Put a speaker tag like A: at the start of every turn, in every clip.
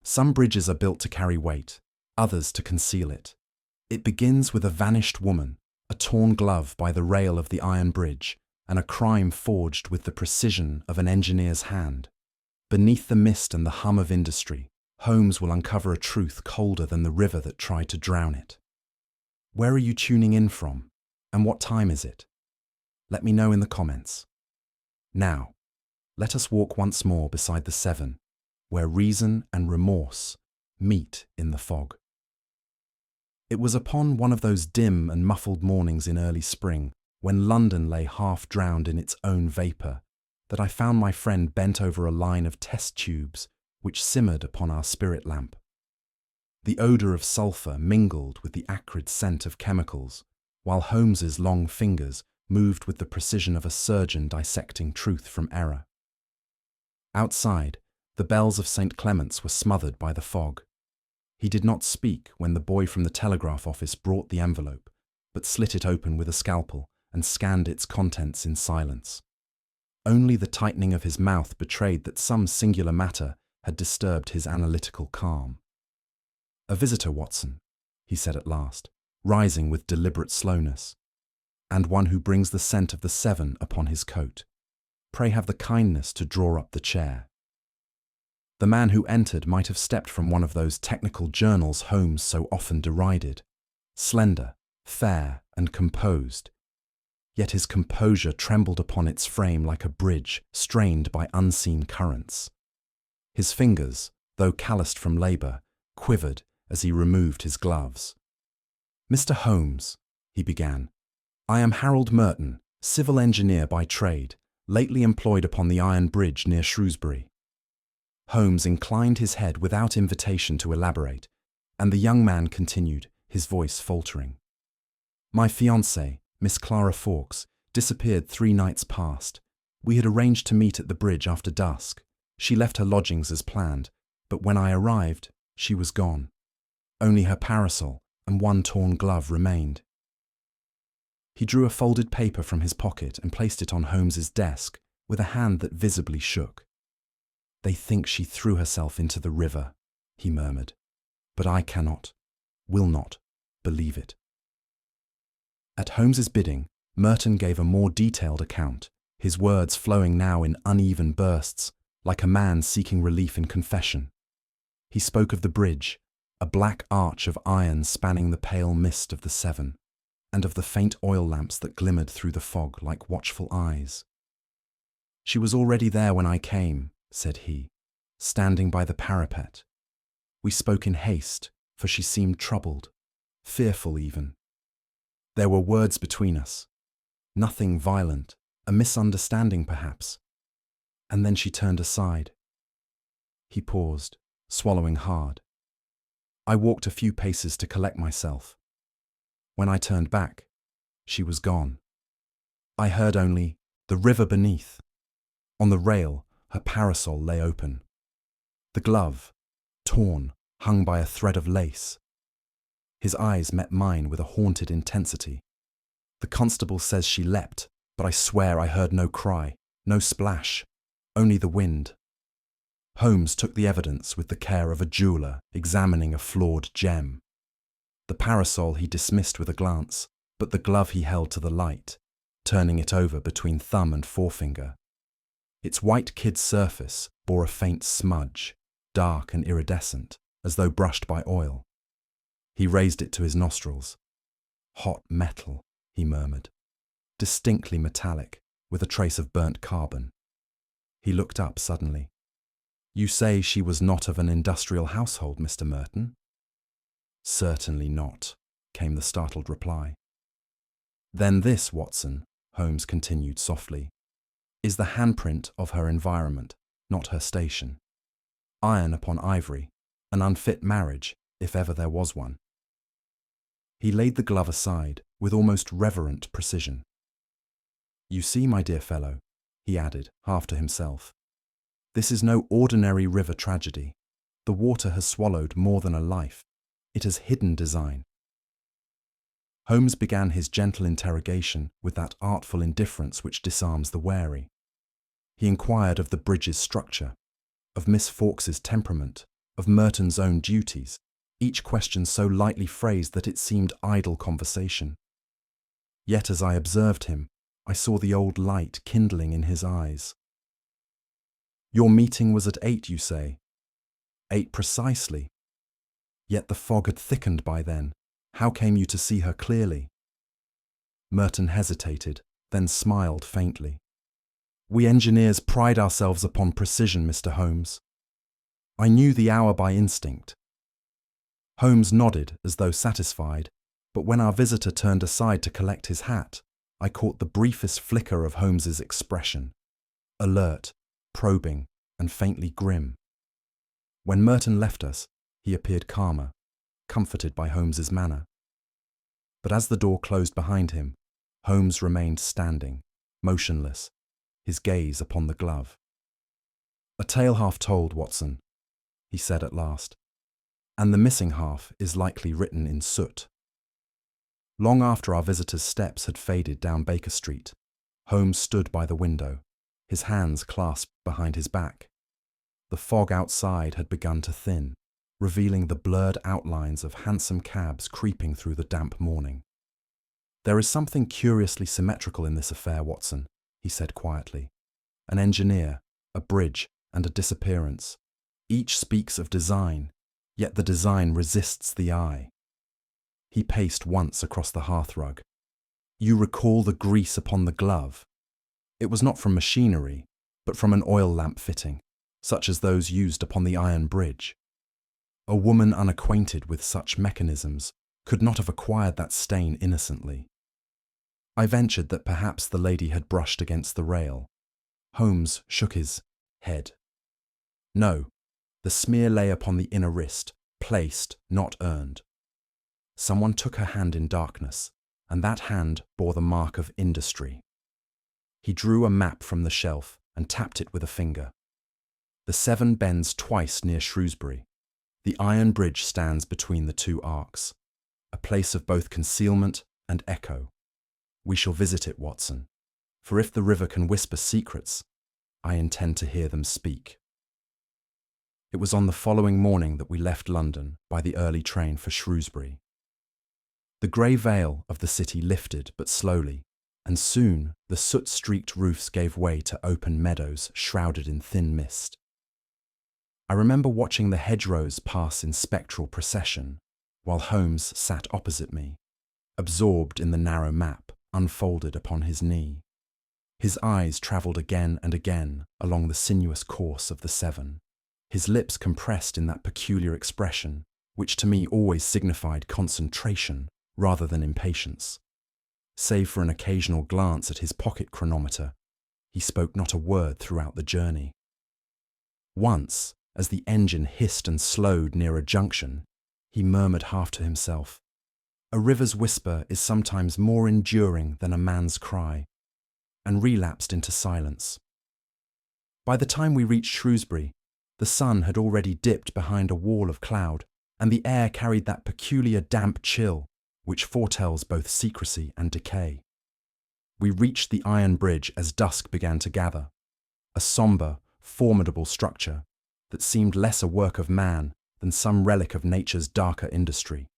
A: Some bridges are built to carry weight, others to conceal it. It begins with a vanished woman, a torn glove by the rail of the iron bridge, and a crime forged with the precision of an engineer's hand. Beneath the mist and the hum of industry, Holmes will uncover a truth colder than the river that tried to drown it. Where are you tuning in from, and what time is it? Let me know in the comments. Now, let us walk once more beside the Severn, where reason and remorse meet in the fog. It was upon one of those dim and muffled mornings in early spring, when London lay half drowned in its own vapour, that I found my friend bent over a line of test tubes which simmered upon our spirit lamp. The odour of sulphur mingled with the acrid scent of chemicals, while Holmes's long fingers moved with the precision of a surgeon dissecting truth from error. Outside, the bells of St. Clement's were smothered by the fog. He did not speak when the boy from the telegraph office brought the envelope, but slit it open with a scalpel and scanned its contents in silence. Only the tightening of his mouth betrayed that some singular matter had disturbed his analytical calm. "A visitor, Watson," he said at last, rising with deliberate slowness, "and one who brings the scent of the Severn upon his coat. Pray have the kindness to draw up the chair." The man who entered might have stepped from one of those technical journals Holmes so often derided, slender, fair, and composed. Yet his composure trembled upon its frame like a bridge strained by unseen currents. His fingers, though calloused from labour, quivered as he removed his gloves. "Mr. Holmes," he began, "I am Harold Merton, civil engineer by trade, lately employed upon the iron bridge near Shrewsbury." Holmes inclined his head without invitation to elaborate, and the young man continued, his voice faltering. "My fiancée, Miss Clara Fawkes, disappeared 3 nights past. We had arranged to meet at the bridge after dusk. She left her lodgings as planned, but when I arrived, she was gone. Only her parasol and one torn glove remained." He drew a folded paper from his pocket and placed it on Holmes's desk with a hand that visibly shook. "They think she threw herself into the river," he murmured, "but I cannot, will not, believe it." At Holmes's bidding, Merton gave a more detailed account, his words flowing now in uneven bursts, like a man seeking relief in confession. He spoke of the bridge, a black arch of iron spanning the pale mist of the Severn, and of the faint oil lamps that glimmered through the fog like watchful eyes. "She was already there when I came," said he, "standing by the parapet. We spoke in haste, for she seemed troubled, fearful even. There were words between us, nothing violent, a misunderstanding perhaps. And then she turned aside." He paused, swallowing hard. "I walked a few paces to collect myself. When I turned back, she was gone. I heard only, 'The river beneath.' On the rail, her parasol lay open. The glove, torn, hung by a thread of lace." His eyes met mine with a haunted intensity. "The constable says she leapt, but I swear I heard no cry, no splash, only the wind." Holmes took the evidence with the care of a jeweller examining a flawed gem. The parasol he dismissed with a glance, but the glove he held to the light, turning it over between thumb and forefinger. Its white kid surface bore a faint smudge, dark and iridescent, as though brushed by oil. He raised it to his nostrils. "Hot metal," he murmured, "distinctly metallic, with a trace of burnt carbon." He looked up suddenly. "You say she was not of an industrial household, Mr. Merton?" "Certainly not," came the startled reply. "Then this, Watson," Holmes continued softly, "is the handprint of her environment, not her station. Iron upon ivory, an unfit marriage, if ever there was one." He laid the glove aside with almost reverent precision. "You see, my dear fellow," he added, half to himself, "this is no ordinary river tragedy. The water has swallowed more than a life. It has hidden design." Holmes began his gentle interrogation with that artful indifference which disarms the wary. He inquired of the bridge's structure, of Miss Fawkes's temperament, of Merton's own duties, each question so lightly phrased that it seemed idle conversation. Yet as I observed him, I saw the old light kindling in his eyes. "Your meeting was at 8, you say?" "8 precisely." "Yet the fog had thickened by then. How came you to see her clearly?" Merton hesitated, then smiled faintly. "We engineers pride ourselves upon precision, Mr. Holmes. I knew the hour by instinct." Holmes nodded as though satisfied, but when our visitor turned aside to collect his hat, I caught the briefest flicker of Holmes's expression, alert, probing, and faintly grim. When Merton left us, he appeared calmer, comforted by Holmes's manner. But as the door closed behind him, Holmes remained standing, motionless, his gaze upon the glove. "A tale half told, Watson," he said at last, "and the missing half is likely written in soot." Long after our visitor's steps had faded down Baker Street, Holmes stood by the window, his hands clasped behind his back. The fog outside had begun to thin, revealing the blurred outlines of hansom cabs creeping through the damp morning. "There is something curiously symmetrical in this affair, Watson," he said quietly. "An engineer, a bridge, and a disappearance. Each speaks of design, yet the design resists the eye." He paced once across the hearthrug. "You recall the grease upon the glove. It was not from machinery, but from an oil lamp fitting, such as those used upon the iron bridge. A woman unacquainted with such mechanisms could not have acquired that stain innocently." I ventured that perhaps the lady had brushed against the rail. Holmes shook his head. "No, the smear lay upon the inner wrist, placed, not earned. Someone took her hand in darkness, and that hand bore the mark of industry." He drew a map from the shelf and tapped it with a finger. "The Severn bends twice near Shrewsbury. The iron bridge stands between the two arcs, a place of both concealment and echo. We shall visit it, Watson, for if the river can whisper secrets, I intend to hear them speak." It was on the following morning that we left London by the early train for Shrewsbury. The grey veil of the city lifted but slowly, and soon the soot-streaked roofs gave way to open meadows shrouded in thin mist. I remember watching the hedgerows pass in spectral procession, while Holmes sat opposite me, absorbed in the narrow map unfolded upon his knee. His eyes travelled again and again along the sinuous course of the Severn, his lips compressed in that peculiar expression which to me always signified concentration rather than impatience. Save for an occasional glance at his pocket chronometer, he spoke not a word throughout the journey. Once, as the engine hissed and slowed near a junction, he murmured half to himself, "A river's whisper is sometimes more enduring than a man's cry," and relapsed into silence. By the time we reached Shrewsbury, the sun had already dipped behind a wall of cloud, and the air carried that peculiar damp chill which foretells both secrecy and decay. We reached the iron bridge as dusk began to gather, a sombre, formidable structure that seemed less a work of man than some relic of nature's darker industry.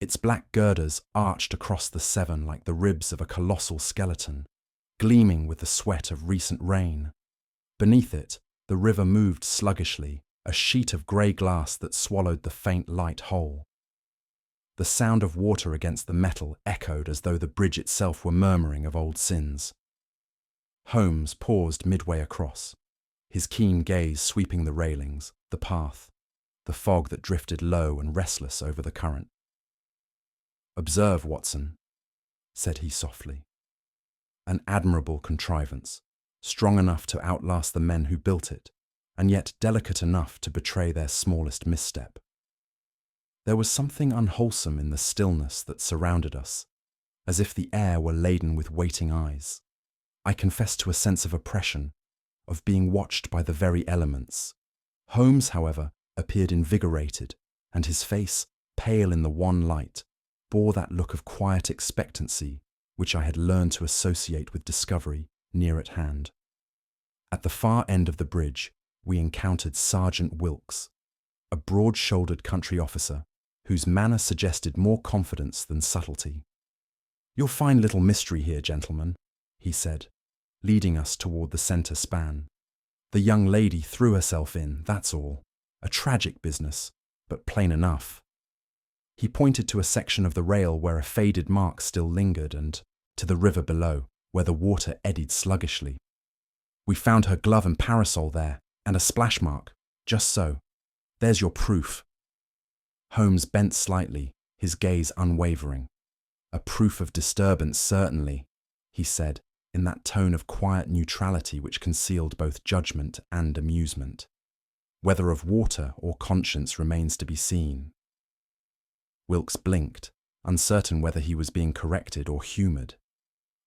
A: Its black girders arched across the Severn like the ribs of a colossal skeleton, gleaming with the sweat of recent rain. Beneath it, the river moved sluggishly, a sheet of grey glass that swallowed the faint light whole. The sound of water against the metal echoed as though the bridge itself were murmuring of old sins. Holmes paused midway across, his keen gaze sweeping the railings, the path, the fog that drifted low and restless over the current. "Observe, Watson," said he softly. "An admirable contrivance, strong enough to outlast the men who built it, and yet delicate enough to betray their smallest misstep." There was something unwholesome in the stillness that surrounded us, as if the air were laden with waiting eyes. I confessed to a sense of oppression, of being watched by the very elements. Holmes, however, appeared invigorated, and his face, pale in the wan light, bore that look of quiet expectancy which I had learned to associate with discovery near at hand. At the far end of the bridge, we encountered Sergeant Wilkes, a broad-shouldered country officer whose manner suggested more confidence than subtlety. "You'll find little mystery here, gentlemen," he said, leading us toward the center span. "The young lady threw herself in, that's all. A tragic business, but plain enough." He pointed to a section of the rail where a faded mark still lingered and to the river below, where the water eddied sluggishly. "We found her glove and parasol there, and a splash mark, just so. There's your proof." Holmes bent slightly, his gaze unwavering. "A proof of disturbance, certainly," he said, in that tone of quiet neutrality which concealed both judgment and amusement. "Whether of water or conscience remains to be seen." Wilkes blinked, uncertain whether he was being corrected or humoured.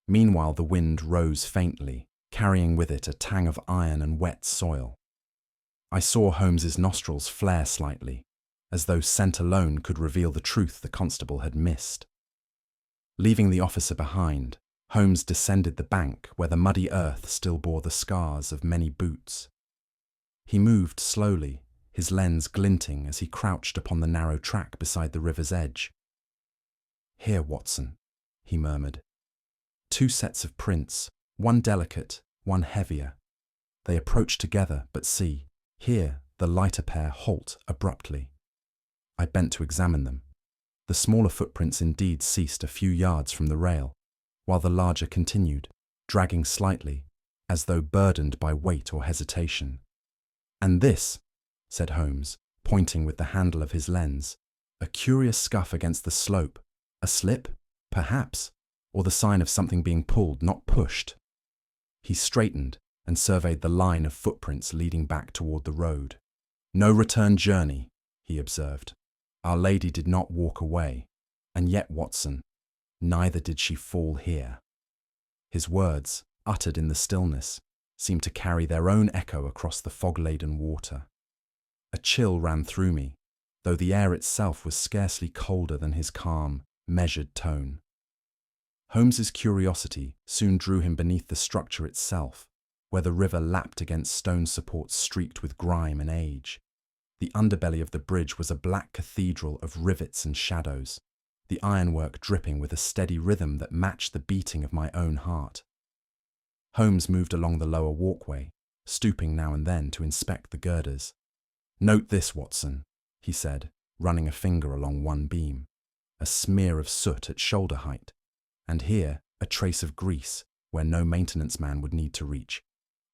A: Meanwhile the wind rose faintly, carrying with it a tang of iron and wet soil. I saw Holmes's nostrils flare slightly, as though scent alone could reveal the truth the constable had missed. Leaving the officer behind, Holmes descended the bank where the muddy earth still bore the scars of many boots. He moved slowly, his lens glinting as he crouched upon the narrow track beside the river's edge. "Here, Watson," he murmured. "Two sets of prints, one delicate, one heavier. They approach together, but see, here the lighter pair halt abruptly." I bent to examine them. The smaller footprints indeed ceased a few yards from the rail, while the larger continued, dragging slightly, as though burdened by weight or hesitation. "And this," said Holmes, pointing with the handle of his lens, "a curious scuff against the slope. A slip, perhaps, or the sign of something being pulled, not pushed." He straightened and surveyed the line of footprints leading back toward the road. "No return journey," he observed. "Our lady did not walk away. And yet, Watson, neither did she fall here." His words, uttered in the stillness, seemed to carry their own echo across the fog-laden water. A chill ran through me, though the air itself was scarcely colder than his calm, measured tone. Holmes's curiosity soon drew him beneath the structure itself, where the river lapped against stone supports streaked with grime and age. The underbelly of the bridge was a black cathedral of rivets and shadows, the ironwork dripping with a steady rhythm that matched the beating of my own heart. Holmes moved along the lower walkway, stooping now and then to inspect the girders. "Note this, Watson," he said, running a finger along one beam. "A smear of soot at shoulder height, and here a trace of grease where no maintenance man would need to reach.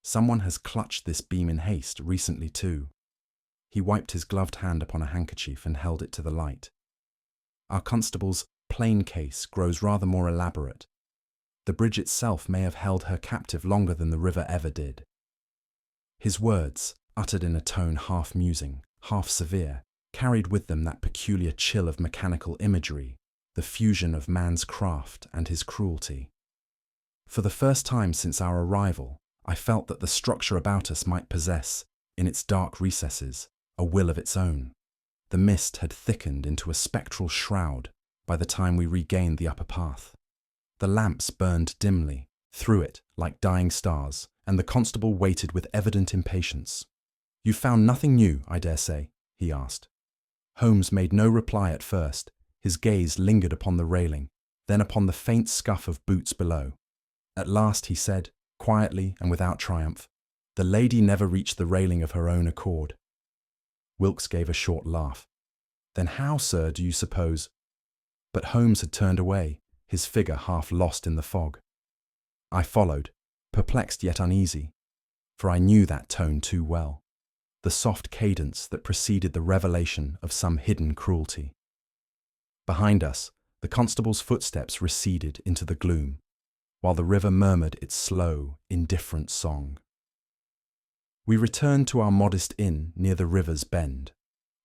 A: Someone has clutched this beam in haste recently too." He wiped his gloved hand upon a handkerchief and held it to the light. "Our constable's plain case grows rather more elaborate. The bridge itself may have held her captive longer than the river ever did." His words, uttered in a tone half musing, half severe, carried with them that peculiar chill of mechanical imagery, the fusion of man's craft and his cruelty. For the first time since our arrival, I felt that the structure about us might possess, in its dark recesses, a will of its own. The mist had thickened into a spectral shroud by the time we regained the upper path. The lamps burned dimly, through it like dying stars, and the constable waited with evident impatience. "You found nothing new, I dare say?" he asked. Holmes made no reply at first. His gaze lingered upon the railing, then upon the faint scuff of boots below. At last he said, quietly and without triumph, "The lady never reached the railing of her own accord." Wilkes gave a short laugh. "Then how, sir, do you suppose—" But Holmes had turned away, his figure half lost in the fog. I followed, perplexed yet uneasy, for I knew that tone too well, the soft cadence that preceded the revelation of some hidden cruelty. Behind us, the constable's footsteps receded into the gloom, while the river murmured its slow, indifferent song. We returned to our modest inn near the river's bend.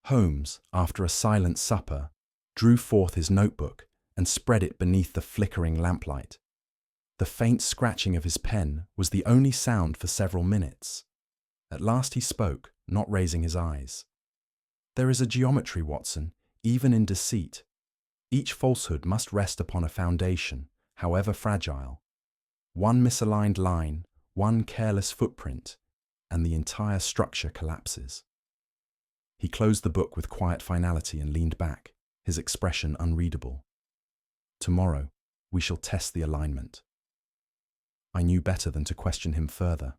A: Holmes, after a silent supper, drew forth his notebook and spread it beneath the flickering lamplight. The faint scratching of his pen was the only sound for several minutes. At last he spoke, not raising his eyes. "There is a geometry, Watson, even in deceit. Each falsehood must rest upon a foundation, however fragile. One misaligned line, one careless footprint, and the entire structure collapses." He closed the book with quiet finality and leaned back, his expression unreadable. Tomorrow, we shall test the alignment. I knew better than to question him further.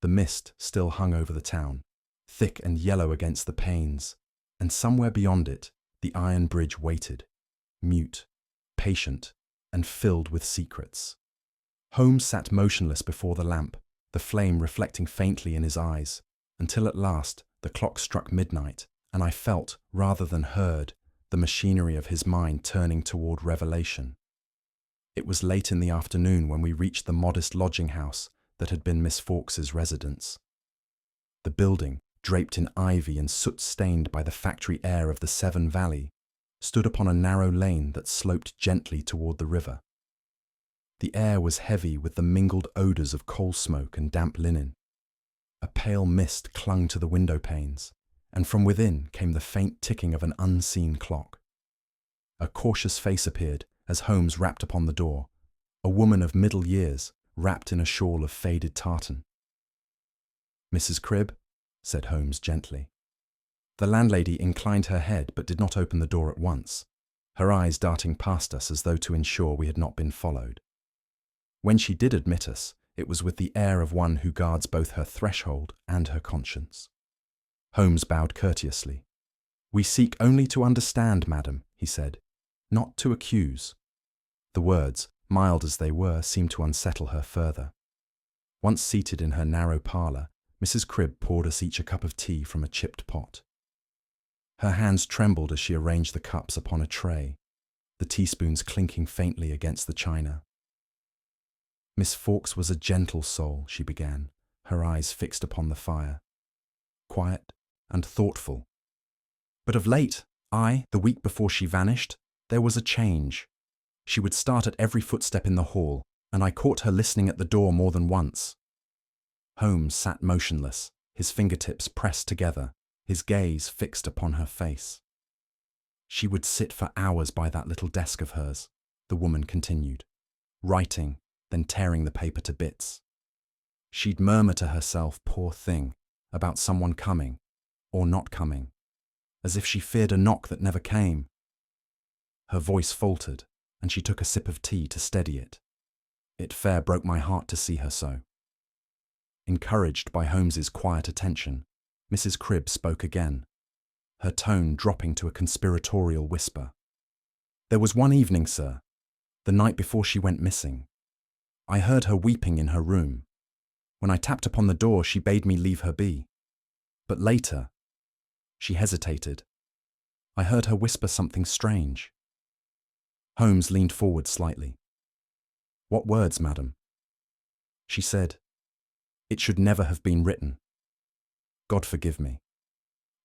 A: The mist still hung over the town, thick and yellow against the panes, and somewhere beyond it, the iron bridge waited, mute, patient, and filled with secrets. Holmes sat motionless before the lamp, the flame reflecting faintly in his eyes, until at last the clock struck midnight, and I felt, rather than heard, the machinery of his mind turning toward revelation. It was late in the afternoon when we reached the modest lodging house that had been Miss Fawkes's residence. The building, draped in ivy and soot-stained by the factory air of the Severn Valley, stood upon a narrow lane that sloped gently toward the river. The air was heavy with the mingled odours of coal smoke and damp linen. A pale mist clung to the window panes, and from within came the faint ticking of an unseen clock. A cautious face appeared as Holmes rapped upon the door, a woman of middle years, wrapped in a shawl of faded tartan. "Mrs. Cribb?" said Holmes gently. The landlady inclined her head but did not open the door at once, her eyes darting past us as though to ensure we had not been followed. When she did admit us, it was with the air of one who guards both her threshold and her conscience. Holmes bowed courteously. "We seek only to understand, madam," he said, "not to accuse." The words, mild as they were, seemed to unsettle her further. Once seated in her narrow parlour, Mrs. Cribb poured us each a cup of tea from a chipped pot. Her hands trembled as she arranged the cups upon a tray, the teaspoons clinking faintly against the china. "Miss Fawkes was a gentle soul," she began, her eyes fixed upon the fire. "Quiet and thoughtful. But of late, the week before she vanished, there was a change. She would start at every footstep in the hall, and I caught her listening at the door more than once." Holmes sat motionless, his fingertips pressed together, his gaze fixed upon her face. "She would sit for hours by that little desk of hers," the woman continued, writing, then tearing the paper to bits. "She'd murmur to herself, poor thing, about someone coming, or not coming, as if she feared a knock that never came." Her voice faltered, and she took a sip of tea to steady it. It fair broke my heart to see her so. Encouraged by Holmes's quiet attention, Mrs. Cribb spoke again, her tone dropping to a conspiratorial whisper. "There was one evening, sir, the night before she went missing. I heard her weeping in her room. When I tapped upon the door, she bade me leave her be. But later," she hesitated, "I heard her whisper something strange." Holmes leaned forward slightly. "What words, madam?" "She said, 'It should never have been written.' God forgive me.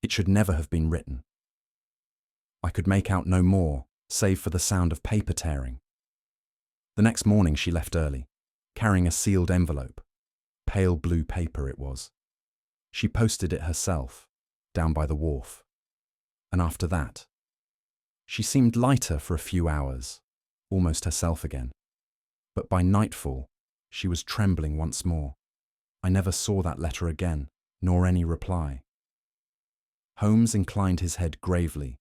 A: It should never have been written." I could make out no more, save for the sound of paper tearing. The next morning she left early, carrying a sealed envelope. Pale blue paper it was. She posted it herself, down by the wharf. And after that, she seemed lighter for a few hours, almost herself again. But by nightfall, she was trembling once more. I never saw that letter again, nor any reply. Holmes inclined his head gravely,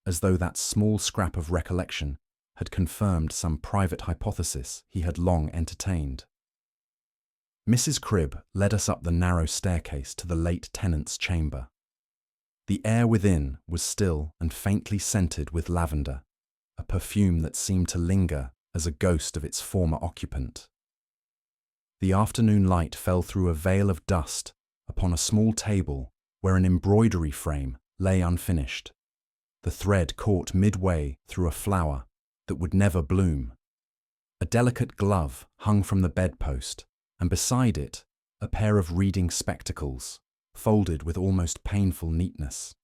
A: as though that small scrap of recollection had confirmed some private hypothesis he had long entertained. Mrs. Cribb led us up the narrow staircase to the late tenant's chamber. The air within was still and faintly scented with lavender, a perfume that seemed to linger as a ghost of its former occupant. The afternoon light fell through a veil of dust upon a small table where an embroidery frame lay unfinished, the thread caught midway through a flower that would never bloom. A delicate glove hung from the bedpost, and beside it a pair of reading spectacles, folded with almost painful neatness.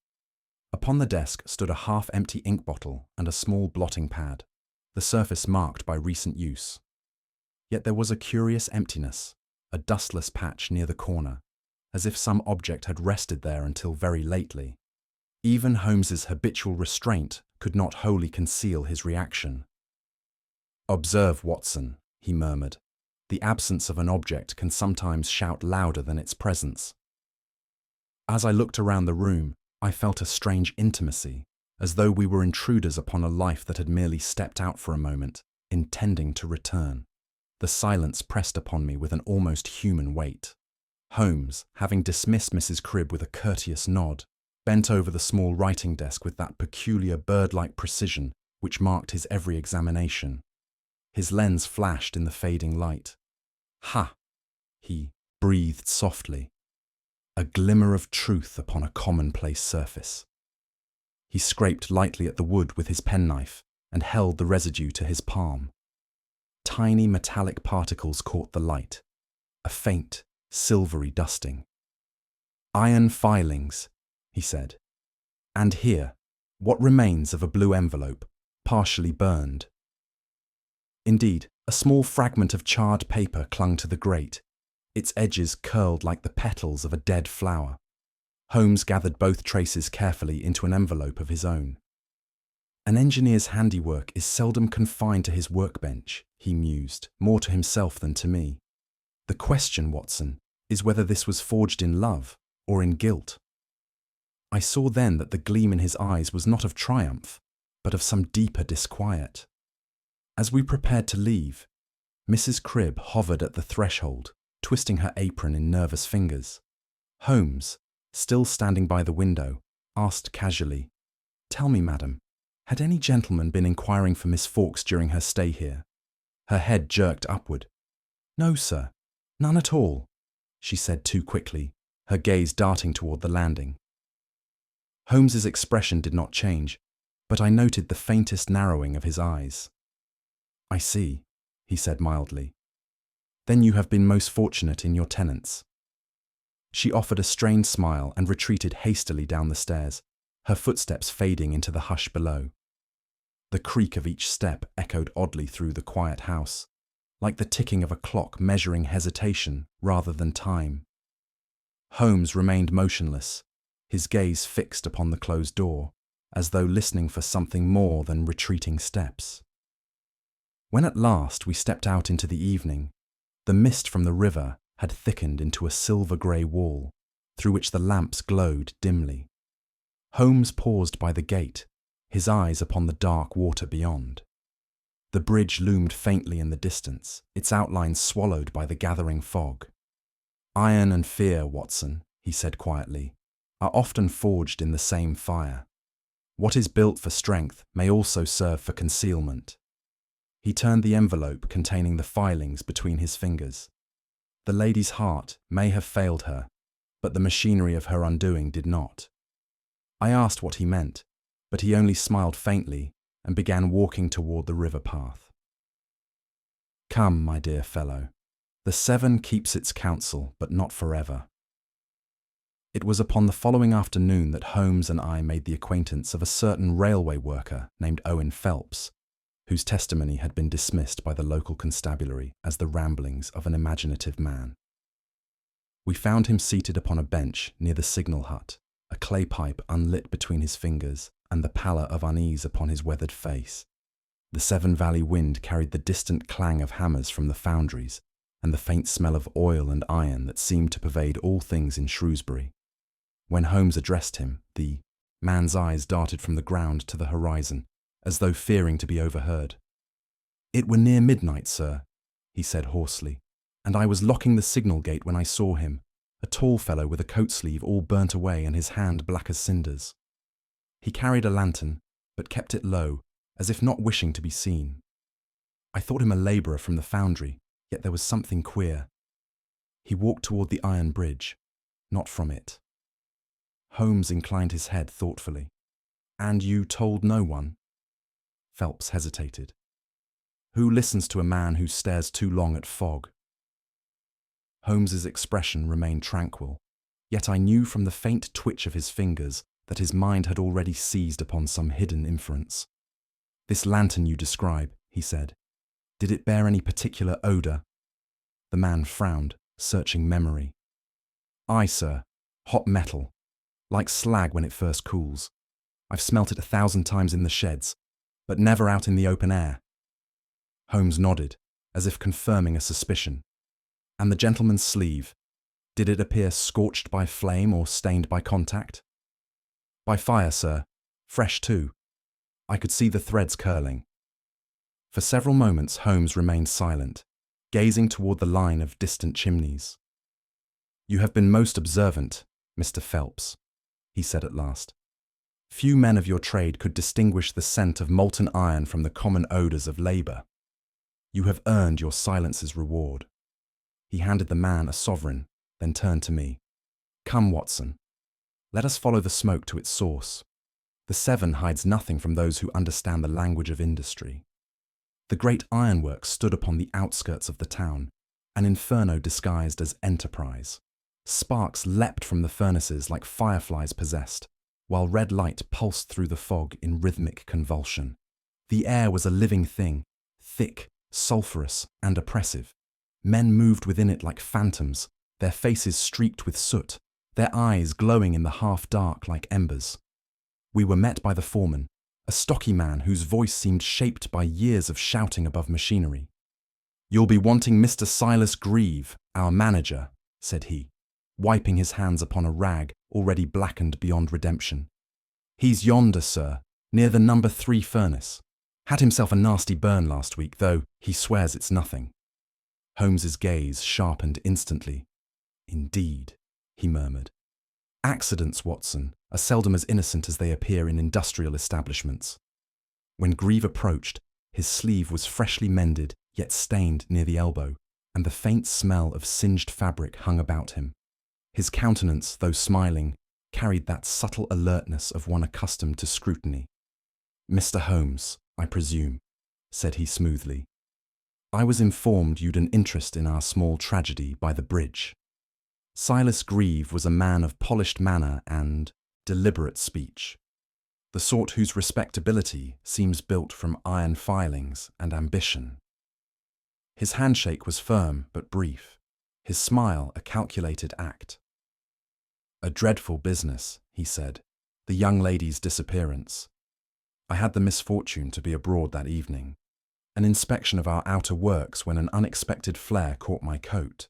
A: Upon the desk stood a half-empty ink bottle and a small blotting pad, the surface marked by recent use. Yet there was a curious emptiness, a dustless patch near the corner, as if some object had rested there until very lately. Even Holmes's habitual restraint could not wholly conceal his reaction. "Observe, Watson," he murmured. "The absence of an object can sometimes shout louder than its presence." As I looked around the room, I felt a strange intimacy, as though we were intruders upon a life that had merely stepped out for a moment, intending to return. The silence pressed upon me with an almost human weight. Holmes, having dismissed Mrs. Cribb with a courteous nod, bent over the small writing desk with that peculiar bird-like precision which marked his every examination. His lens flashed in the fading light. "Ha!" he breathed softly. A glimmer of truth upon a commonplace surface. He scraped lightly at the wood with his penknife and held the residue to his palm. Tiny metallic particles caught the light, a faint, silvery dusting. "Iron filings," he said. "And here, what remains of a blue envelope, partially burned." Indeed, a small fragment of charred paper clung to the grate, its edges curled like the petals of a dead flower. Holmes gathered both traces carefully into an envelope of his own. "An engineer's handiwork is seldom confined to his workbench," he mused, more to himself than to me. "The question, Watson, is whether this was forged in love or in guilt." I saw then that the gleam in his eyes was not of triumph, but of some deeper disquiet. As we prepared to leave, Mrs. Cribb hovered at the threshold, twisting her apron in nervous fingers. Holmes, still standing by the window, asked casually, "Tell me, madam, had any gentleman been inquiring for Miss Fawkes during her stay here?" Her head jerked upward. "No, sir, none at all," she said too quickly, her gaze darting toward the landing. Holmes's expression did not change, but I noted the faintest narrowing of his eyes. "I see," he said mildly. "Then you have been most fortunate in your tenants." She offered a strained smile and retreated hastily down the stairs, her footsteps fading into the hush below. The creak of each step echoed oddly through the quiet house, like the ticking of a clock measuring hesitation rather than time. Holmes remained motionless, his gaze fixed upon the closed door, as though listening for something more than retreating steps. When at last we stepped out into the evening, the mist from the river had thickened into a silver-grey wall, through which the lamps glowed dimly. Holmes paused by the gate, his eyes upon the dark water beyond. The bridge loomed faintly in the distance, its outlines swallowed by the gathering fog. "Iron and fear, Watson," he said quietly, "are often forged in the same fire. What is built for strength may also serve for concealment." He turned the envelope containing the filings between his fingers. The lady's heart may have failed her, but the machinery of her undoing did not. I asked what he meant, but he only smiled faintly and began walking toward the river path. "Come, my dear fellow, the Severn keeps its counsel, but not forever." It was upon the following afternoon that Holmes and I made the acquaintance of a certain railway worker named Owen Phelps, whose testimony had been dismissed by the local constabulary as the ramblings of an imaginative man. We found him seated upon a bench near the signal hut, a clay pipe unlit between his fingers and the pallor of unease upon his weathered face. The Severn Valley wind carried the distant clang of hammers from the foundries and the faint smell of oil and iron that seemed to pervade all things in Shrewsbury. When Holmes addressed him, the man's eyes darted from the ground to the horizon, as though fearing to be overheard. "It were near midnight, sir," he said hoarsely, "and I was locking the signal gate when I saw him, a tall fellow with a coat sleeve all burnt away and his hand black as cinders. He carried a lantern, but kept it low, as if not wishing to be seen. I thought him a labourer from the foundry, yet there was something queer. He walked toward the iron bridge, not from it." Holmes inclined his head thoughtfully. "And you told no one?" Phelps hesitated. "Who listens to a man who stares too long at fog?" Holmes's expression remained tranquil, yet I knew from the faint twitch of his fingers that his mind had already seized upon some hidden inference. "This lantern you describe," he said, "did it bear any particular odour?" The man frowned, searching memory. "Aye, sir, hot metal, like slag when it first cools. I've smelt it 1,000 times in the sheds, but never out in the open air." Holmes nodded, as if confirming a suspicion. "And the gentleman's sleeve, Did it appear scorched by flame or stained by contact? By fire, sir. Fresh too. I could see the threads curling. For several moments Holmes remained silent, gazing toward the line of distant chimneys. You have been most observant, Mr. Phelps, he said at last. Few men of your trade could distinguish the scent of molten iron from the common odours of labour. You have earned your silence's reward. He handed the man a sovereign, then turned to me. Come, Watson. Let us follow the smoke to its source. The Severn hides nothing from those who understand the language of industry. The great ironworks stood upon the outskirts of the town, an inferno disguised as enterprise. Sparks leapt from the furnaces like fireflies possessed, while red light pulsed through the fog in rhythmic convulsion. The air was a living thing, thick, sulphurous, and oppressive. Men moved within it like phantoms, their faces streaked with soot, their eyes glowing in the half-dark like embers. We were met by the foreman, a stocky man whose voice seemed shaped by years of shouting above machinery. "You'll be wanting Mr. Silas Grieve, our manager," said he, wiping his hands upon a rag already blackened beyond redemption. "He's yonder, sir, near the number 3 furnace. Had himself a nasty burn last week, though he swears it's nothing." Holmes's gaze sharpened instantly. "Indeed," he murmured. "Accidents, Watson, are seldom as innocent as they appear in industrial establishments." When Grieve approached, his sleeve was freshly mended, yet stained near the elbow, and the faint smell of singed fabric hung about him. His countenance, though smiling, carried that subtle alertness of one accustomed to scrutiny. "Mr. Holmes, I presume," said he smoothly. "I was informed you'd an interest in our small tragedy by the bridge." Silas Grieve was a man of polished manner and deliberate speech, the sort whose respectability seems built from iron filings and ambition. His handshake was firm but brief, his smile a calculated act. "A dreadful business," he said, "the young lady's disappearance. I had the misfortune to be abroad that evening, an inspection of our outer works when an unexpected flare caught my coat."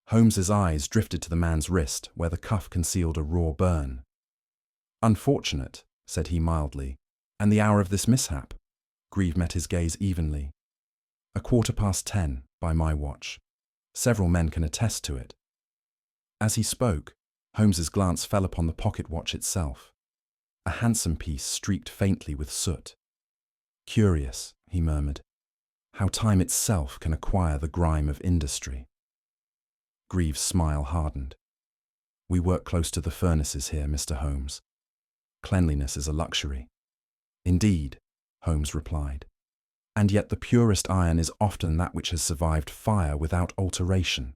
A: Holmes's eyes drifted to the man's wrist, where the cuff concealed a raw burn. "Unfortunate," said he mildly. "And the hour of this mishap?" Grieve met his gaze evenly. "A 10:15, by my watch. Several men can attest to it." As he spoke, Holmes's glance fell upon the pocket watch itself. A handsome piece streaked faintly with soot. "Curious," he murmured, "how time itself can acquire the grime of industry." Grieve's smile hardened. "We work close to the furnaces here, Mr. Holmes. Cleanliness is a luxury." "Indeed," Holmes replied. "And yet the purest iron is often that which has survived fire without alteration."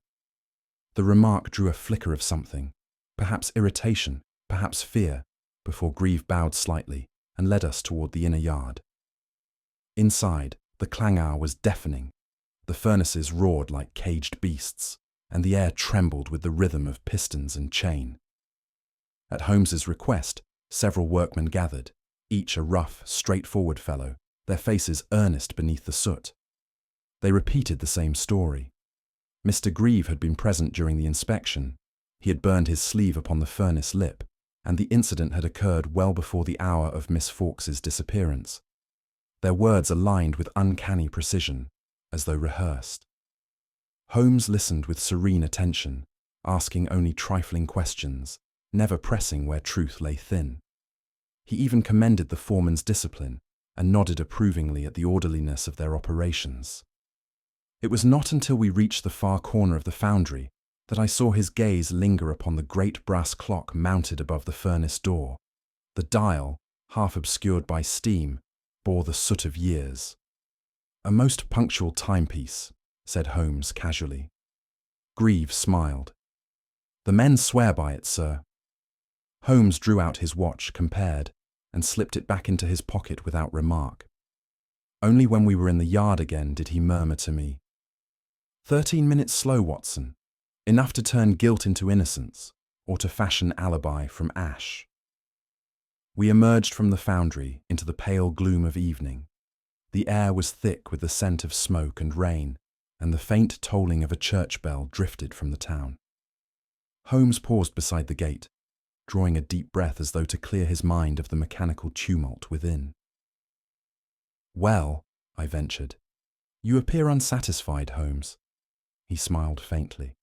A: The remark drew a flicker of something, perhaps irritation, perhaps fear, before Grieve bowed slightly and led us toward the inner yard. Inside, the clangor was deafening. The furnaces roared like caged beasts, and the air trembled with the rhythm of pistons and chain. At Holmes's request, several workmen gathered, each a rough, straightforward fellow, their faces earnest beneath the soot. They repeated the same story. Mr. Grieve had been present during the inspection. He had burned his sleeve upon the furnace lip, and the incident had occurred well before the hour of Miss Fawkes's disappearance. Their words aligned with uncanny precision, as though rehearsed. Holmes listened with serene attention, asking only trifling questions, never pressing where truth lay thin. He even commended the foreman's discipline and nodded approvingly at the orderliness of their operations. It was not until we reached the far corner of the foundry that I saw his gaze linger upon the great brass clock mounted above the furnace door. The dial, half obscured by steam, bore the soot of years. "A most punctual timepiece," said Holmes casually. Grieve smiled. "The men swear by it, sir." Holmes drew out his watch, compared, and slipped it back into his pocket without remark. Only when we were in the yard again did he murmur to me, 13 minutes slow, Watson. Enough to turn guilt into innocence, or to fashion alibi from ash." We emerged from the foundry into the pale gloom of evening. The air was thick with the scent of smoke and rain, and the faint tolling of a church bell drifted from the town. Holmes paused beside the gate, drawing a deep breath as though to clear his mind of the mechanical tumult within. "Well," I ventured, "you appear unsatisfied, Holmes." He smiled faintly.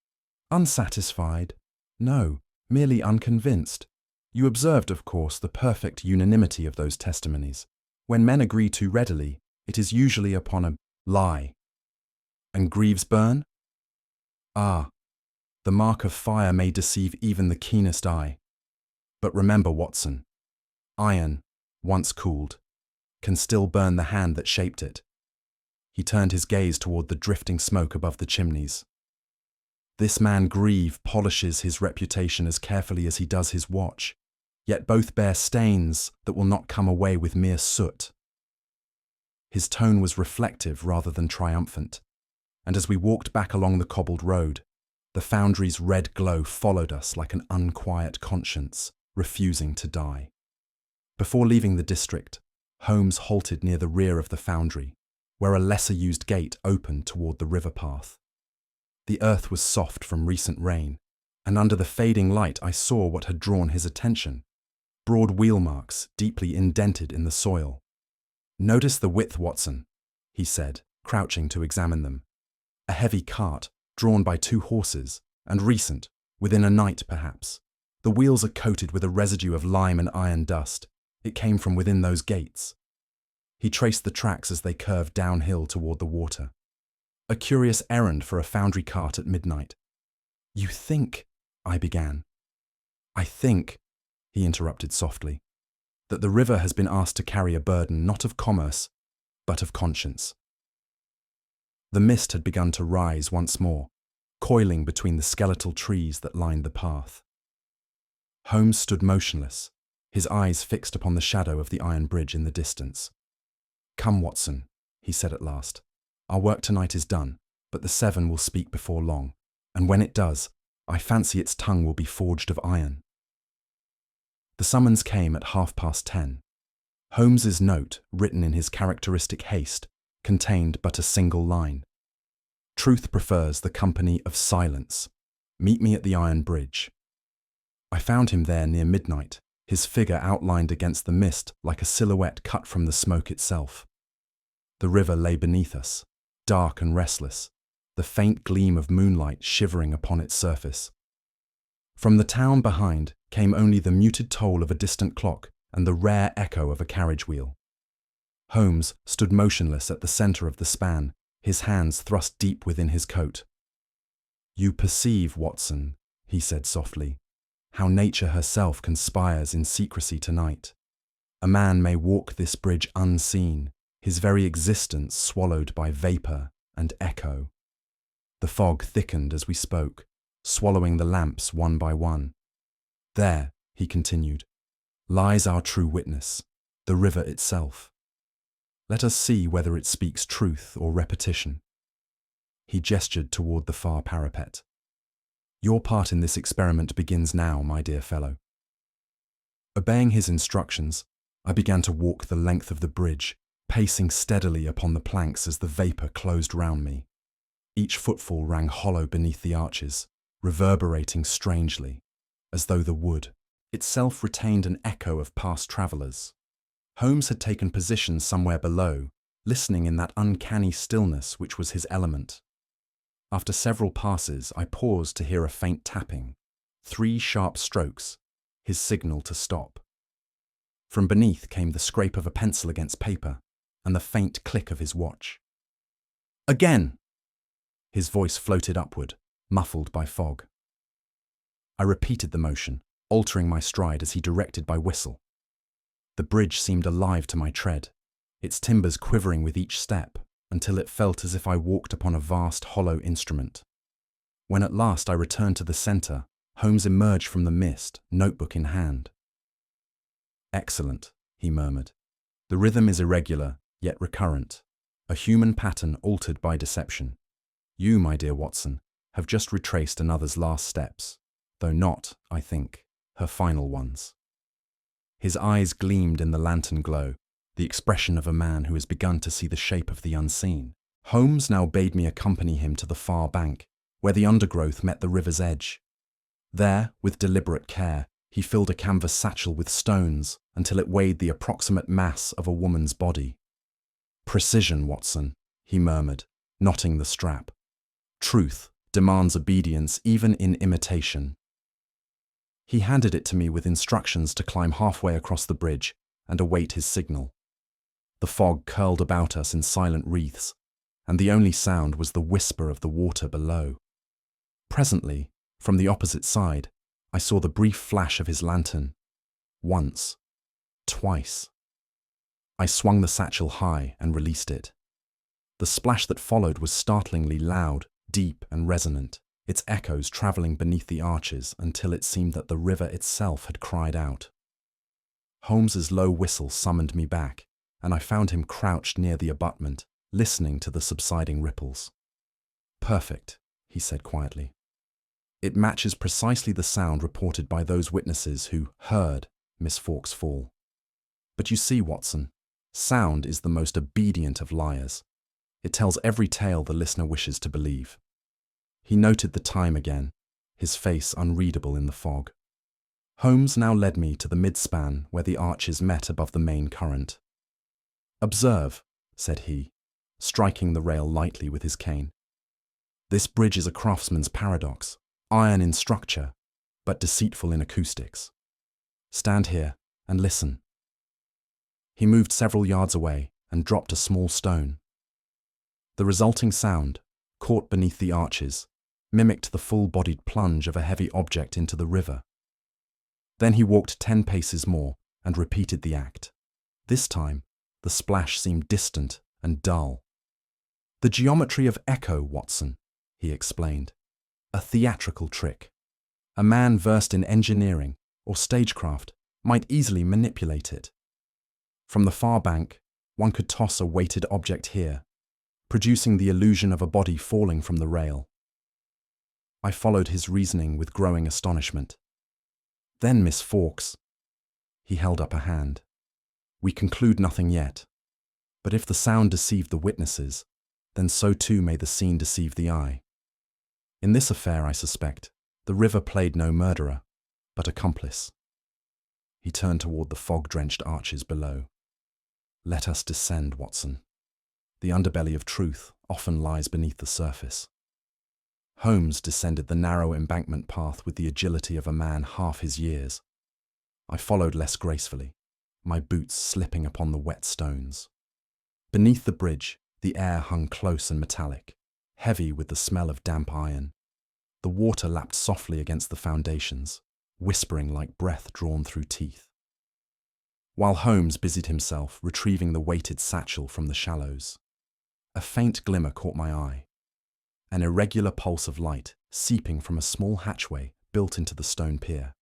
A: "Unsatisfied? No, merely unconvinced. You observed, of course, the perfect unanimity of those testimonies. When men agree too readily, it is usually upon a lie. And Greaves' burn? Ah, the mark of fire may deceive even the keenest eye. But remember, Watson, iron, once cooled, can still burn the hand that shaped it." He turned his gaze toward the drifting smoke above the chimneys. "This man Greaves polishes his reputation as carefully as he does his watch, yet both bear stains that will not come away with mere soot." His tone was reflective rather than triumphant, and as we walked back along the cobbled road, the foundry's red glow followed us like an unquiet conscience, refusing to die. Before leaving the district, Holmes halted near the rear of the foundry, where a lesser-used gate opened toward the river path. The earth was soft from recent rain, and under the fading light I saw what had drawn his attention: broad wheel marks deeply indented in the soil. "Notice the width, Watson," he said, crouching to examine them. "A heavy cart, drawn by 2 horses, and recent, within a night perhaps. The wheels are coated with a residue of lime and iron dust. It came from within those gates." He traced the tracks as they curved downhill toward the water. "A curious errand for a foundry cart at midnight." "You think—" I began. "I think," he interrupted softly, "that the river has been asked to carry a burden not of commerce, but of conscience." The mist had begun to rise once more, coiling between the skeletal trees that lined the path. Holmes stood motionless, his eyes fixed upon the shadow of the iron bridge in the distance. "Come, Watson," he said at last. "Our work tonight is done, but the Severn will speak before long, and when it does, I fancy its tongue will be forged of iron." The summons came at 10:30. Holmes's note, written in his characteristic haste, contained but a single line: "Truth prefers the company of silence. Meet me at the iron bridge." I found him there near midnight, his figure outlined against the mist like a silhouette cut from the smoke itself. The river lay beneath us, dark and restless, the faint gleam of moonlight shivering upon its surface. From the town behind came only the muted toll of a distant clock and the rare echo of a carriage wheel. Holmes stood motionless at the centre of the span, his hands thrust deep within his coat. "You perceive, Watson," he said softly, "how nature herself conspires in secrecy tonight. A man may walk this bridge unseen, his very existence swallowed by vapour and echo." The fog thickened as we spoke, swallowing the lamps one by one. "There," he continued, "lies our true witness, the river itself. Let us see whether it speaks truth or repetition." He gestured toward the far parapet. "Your part in this experiment begins now, my dear fellow." Obeying his instructions, I began to walk the length of the bridge, pacing steadily upon the planks as the vapour closed round me. Each footfall rang hollow beneath the arches, reverberating strangely, as though the wood itself retained an echo of past travellers. Holmes had taken position somewhere below, listening in that uncanny stillness which was his element. After several passes, I paused to hear a faint tapping, 3 sharp strokes, his signal to stop. From beneath came the scrape of a pencil against paper and the faint click of his watch. "Again!" His voice floated upward, muffled by fog. I repeated the motion, altering my stride as he directed by whistle. The bridge seemed alive to my tread, its timbers quivering with each step, until it felt as if I walked upon a vast hollow instrument. When at last I returned to the centre, Holmes emerged from the mist, notebook in hand. "Excellent," he murmured. "The rhythm is irregular, yet recurrent, a human pattern altered by deception. You, my dear Watson, have just retraced another's last steps, though not, I think, her final ones." His eyes gleamed in the lantern glow, the expression of a man who has begun to see the shape of the unseen. Holmes now bade me accompany him to the far bank, where the undergrowth met the river's edge. There, with deliberate care, he filled a canvas satchel with stones until it weighed the approximate mass of a woman's body. "Precision, Watson," he murmured, knotting the strap. "Truth demands obedience even in imitation." He handed it to me with instructions to climb halfway across the bridge and await his signal. The fog curled about us in silent wreaths, and the only sound was the whisper of the water below. Presently, from the opposite side, I saw the brief flash of his lantern. Once. Twice. I swung the satchel high and released it. The splash that followed was startlingly loud, deep and resonant, its echoes travelling beneath the arches until it seemed that the river itself had cried out. Holmes's low whistle summoned me back, and I found him crouched near the abutment, listening to the subsiding ripples. "Perfect," he said quietly. "It matches precisely the sound reported by those witnesses who heard Miss Fawkes fall. But you see, Watson, sound is the most obedient of liars. It tells every tale the listener wishes to believe." He noted the time again, his face unreadable in the fog. Holmes now led me to the midspan where the arches met above the main current. "Observe," said he, striking the rail lightly with his cane. "This bridge is a craftsman's paradox, iron in structure, but deceitful in acoustics. Stand here and listen." He moved several yards away and dropped a small stone. The resulting sound, caught beneath the arches, mimicked the full-bodied plunge of a heavy object into the river. Then he walked 10 paces more and repeated the act. This time, the splash seemed distant and dull. "The geometry of echo, Watson," he explained. "A theatrical trick. A man versed in engineering or stagecraft might easily manipulate it. From the far bank, one could toss a weighted object here, producing the illusion of a body falling from the rail." I followed his reasoning with growing astonishment. "Then Miss Fawkes—" He held up a hand. "We conclude nothing yet. But if the sound deceived the witnesses, then so too may the scene deceive the eye. In this affair, I suspect, the river played no murderer, but accomplice." He turned toward the fog-drenched arches below. "Let us descend, Watson. The underbelly of truth often lies beneath the surface." Holmes descended the narrow embankment path with the agility of a man half his years. I followed less gracefully, my boots slipping upon the wet stones. Beneath the bridge, the air hung close and metallic, heavy with the smell of damp iron. The water lapped softly against the foundations, whispering like breath drawn through teeth. While Holmes busied himself retrieving the weighted satchel from the shallows, a faint glimmer caught my eye. An irregular pulse of light seeping from a small hatchway built into the stone pier.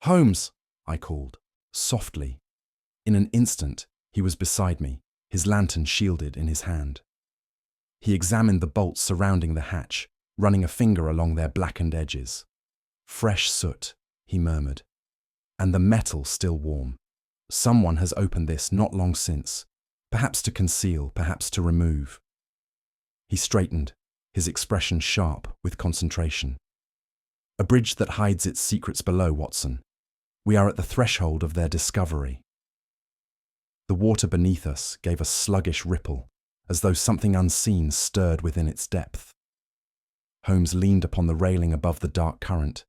A: "Holmes!" I called, softly. In an instant, he was beside me, his lantern shielded in his hand. He examined the bolts surrounding the hatch, running a finger along their blackened edges. "Fresh soot," he murmured, "and the metal still warm. Someone has opened this not long since, perhaps to conceal, perhaps to remove." He straightened, his expression sharp with concentration. "A bridge that hides its secrets below, Watson. We are at the threshold of their discovery." The water beneath us gave a sluggish ripple, as though something unseen stirred within its depth. Holmes leaned upon the railing above the dark current,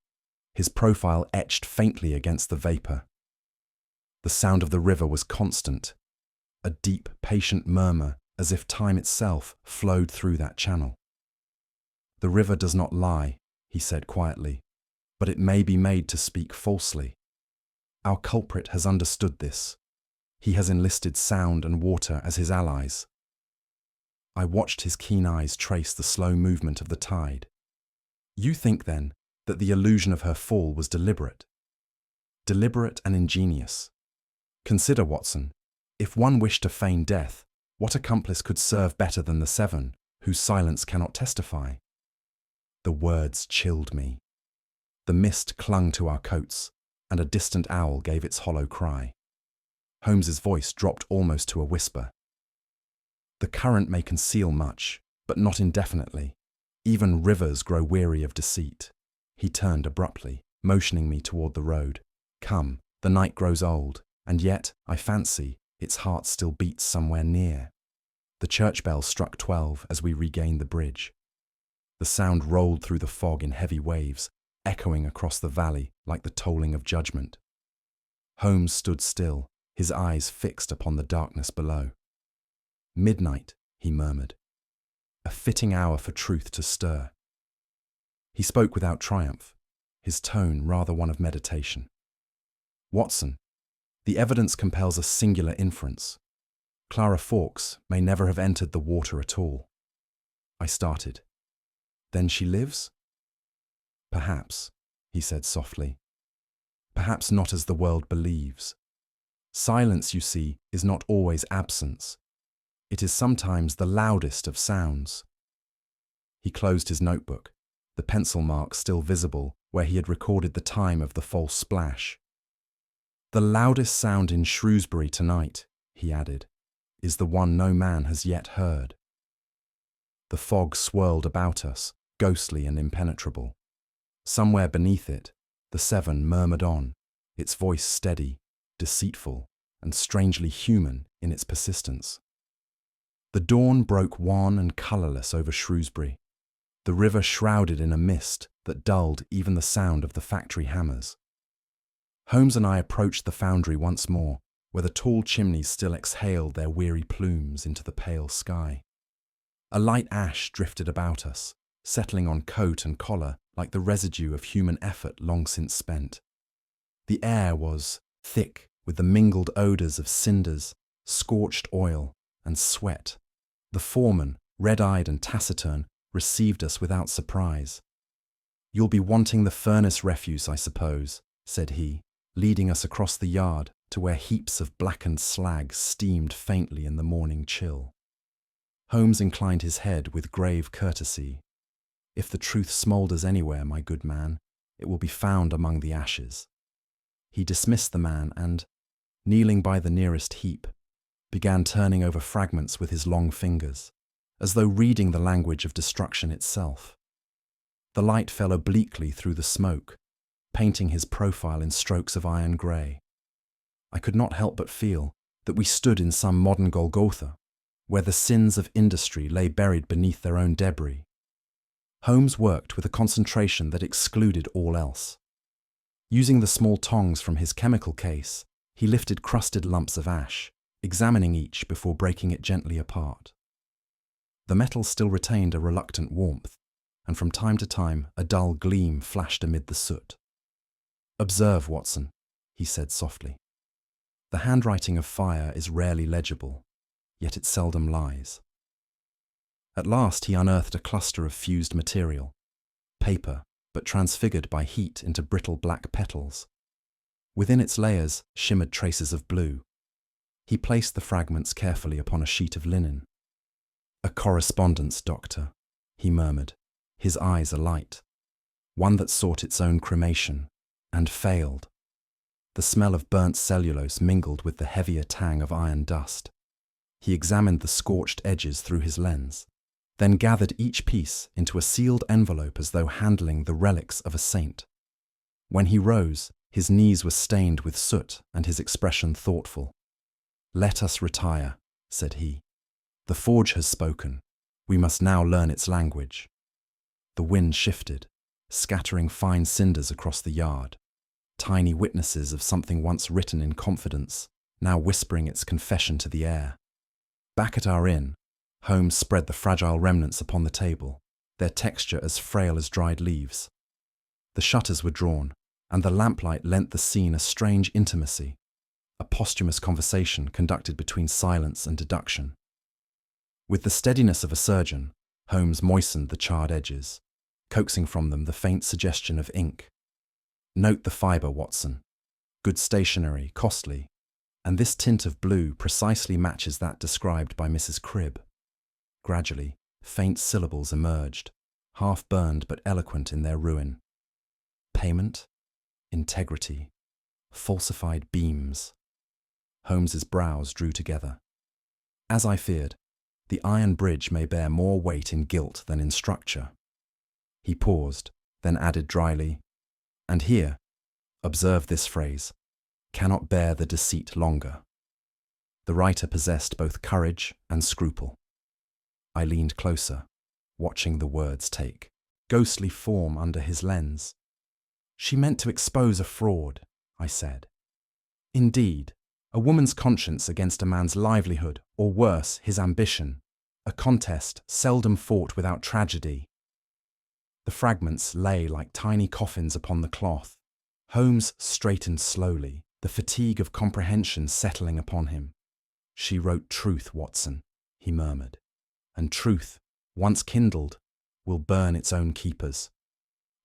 A: his profile etched faintly against the vapour. The sound of the river was constant, a deep, patient murmur as if time itself flowed through that channel. "The river does not lie," he said quietly, "but it may be made to speak falsely. Our culprit has understood this. He has enlisted sound and water as his allies." I watched his keen eyes trace the slow movement of the tide. "You think, then, that the illusion of her fall was deliberate? Deliberate and ingenious. Consider, Watson, if one wished to feign death, what accomplice could serve better than the 7, whose silence cannot testify?" The words chilled me. The mist clung to our coats, and a distant owl gave its hollow cry. Holmes's voice dropped almost to a whisper. "The current may conceal much, but not indefinitely. Even rivers grow weary of deceit. He turned abruptly, motioning me toward the road. Come, the night grows old, and yet, I fancy, its heart still beats somewhere near. The church bell struck 12 as we regained the bridge. The sound rolled through the fog in heavy waves, echoing across the valley like the tolling of judgment. Holmes stood still, his eyes fixed upon the darkness below. Midnight, he murmured. A fitting hour for truth to stir. He spoke without triumph, his tone rather one of meditation. Watson, the evidence compels a singular inference. Clara Fawkes may never have entered the water at all. I started. Then she lives? Perhaps, he said softly. Perhaps not as the world believes. Silence, you see, is not always absence. It is sometimes the loudest of sounds. He closed his notebook, the pencil mark still visible where he had recorded the time of the false splash. The loudest sound in Shrewsbury tonight, he added, is the one no man has yet heard. The fog swirled about us, ghostly and impenetrable. Somewhere beneath it, the Severn murmured on, its voice steady, deceitful, and strangely human in its persistence. The dawn broke wan and colourless over Shrewsbury, the river shrouded in a mist that dulled even the sound of the factory hammers. Holmes and I approached the foundry once more, where the tall chimneys still exhaled their weary plumes into the pale sky. A light ash drifted about us, settling on coat and collar like the residue of human effort long since spent. The air was thick with the mingled odours of cinders, scorched oil, and sweat. The foreman, red-eyed and taciturn, received us without surprise. "You'll be wanting the furnace refuse, I suppose," said he, leading us across the yard to where heaps of blackened slag steamed faintly in the morning chill. Holmes inclined his head with grave courtesy. "If the truth smoulders anywhere, my good man, it will be found among the ashes." He dismissed the man and, kneeling by the nearest heap, began turning over fragments with his long fingers, as though reading the language of destruction itself. The light fell obliquely through the smoke, painting his profile in strokes of iron grey. I could not help but feel that we stood in some modern Golgotha, where the sins of industry lay buried beneath their own debris. Holmes worked with a concentration that excluded all else. Using the small tongs from his chemical case, he lifted crusted lumps of ash, examining each before breaking it gently apart. The metal still retained a reluctant warmth, and from time to time a dull gleam flashed amid the soot. "Observe, Watson," he said softly. "The handwriting of fire is rarely legible, yet it seldom lies." At last he unearthed a cluster of fused material, paper, but transfigured by heat into brittle black petals. Within its layers shimmered traces of blue. He placed the fragments carefully upon a sheet of linen. "A correspondence, Doctor," he murmured, his eyes alight. "One that sought its own cremation, and failed." The smell of burnt cellulose mingled with the heavier tang of iron dust. He examined the scorched edges through his lens, then gathered each piece into a sealed envelope as though handling the relics of a saint. When he rose, his knees were stained with soot and his expression thoughtful. "Let us retire," said he. "The forge has spoken. We must now learn its language." The wind shifted, scattering fine cinders across the yard, tiny witnesses of something once written in confidence, now whispering its confession to the air. Back at our inn, Holmes spread the fragile remnants upon the table, their texture as frail as dried leaves. The shutters were drawn, and the lamplight lent the scene a strange intimacy, a posthumous conversation conducted between silence and deduction. With the steadiness of a surgeon, Holmes moistened the charred edges, coaxing from them the faint suggestion of ink. "Note the fibre, Watson. Good stationery, costly, and this tint of blue precisely matches that described by Mrs. Cribb." Gradually, faint syllables emerged, half-burned but eloquent in their ruin. "Payment, integrity, falsified beams." Holmes's brows drew together. "As I feared, the iron bridge may bear more weight in guilt than in structure." He paused, then added dryly, "And here, observe this phrase, cannot bear the deceit longer." The writer possessed both courage and scruple. I leaned closer, watching the words take ghostly form under his lens. "She meant to expose a fraud," I said. "Indeed, a woman's conscience against a man's livelihood, or worse, his ambition, a contest seldom fought without tragedy." The fragments lay like tiny coffins upon the cloth. Holmes straightened slowly, the fatigue of comprehension settling upon him. "She wrote truth, Watson," he murmured, "and truth, once kindled, will burn its own keepers."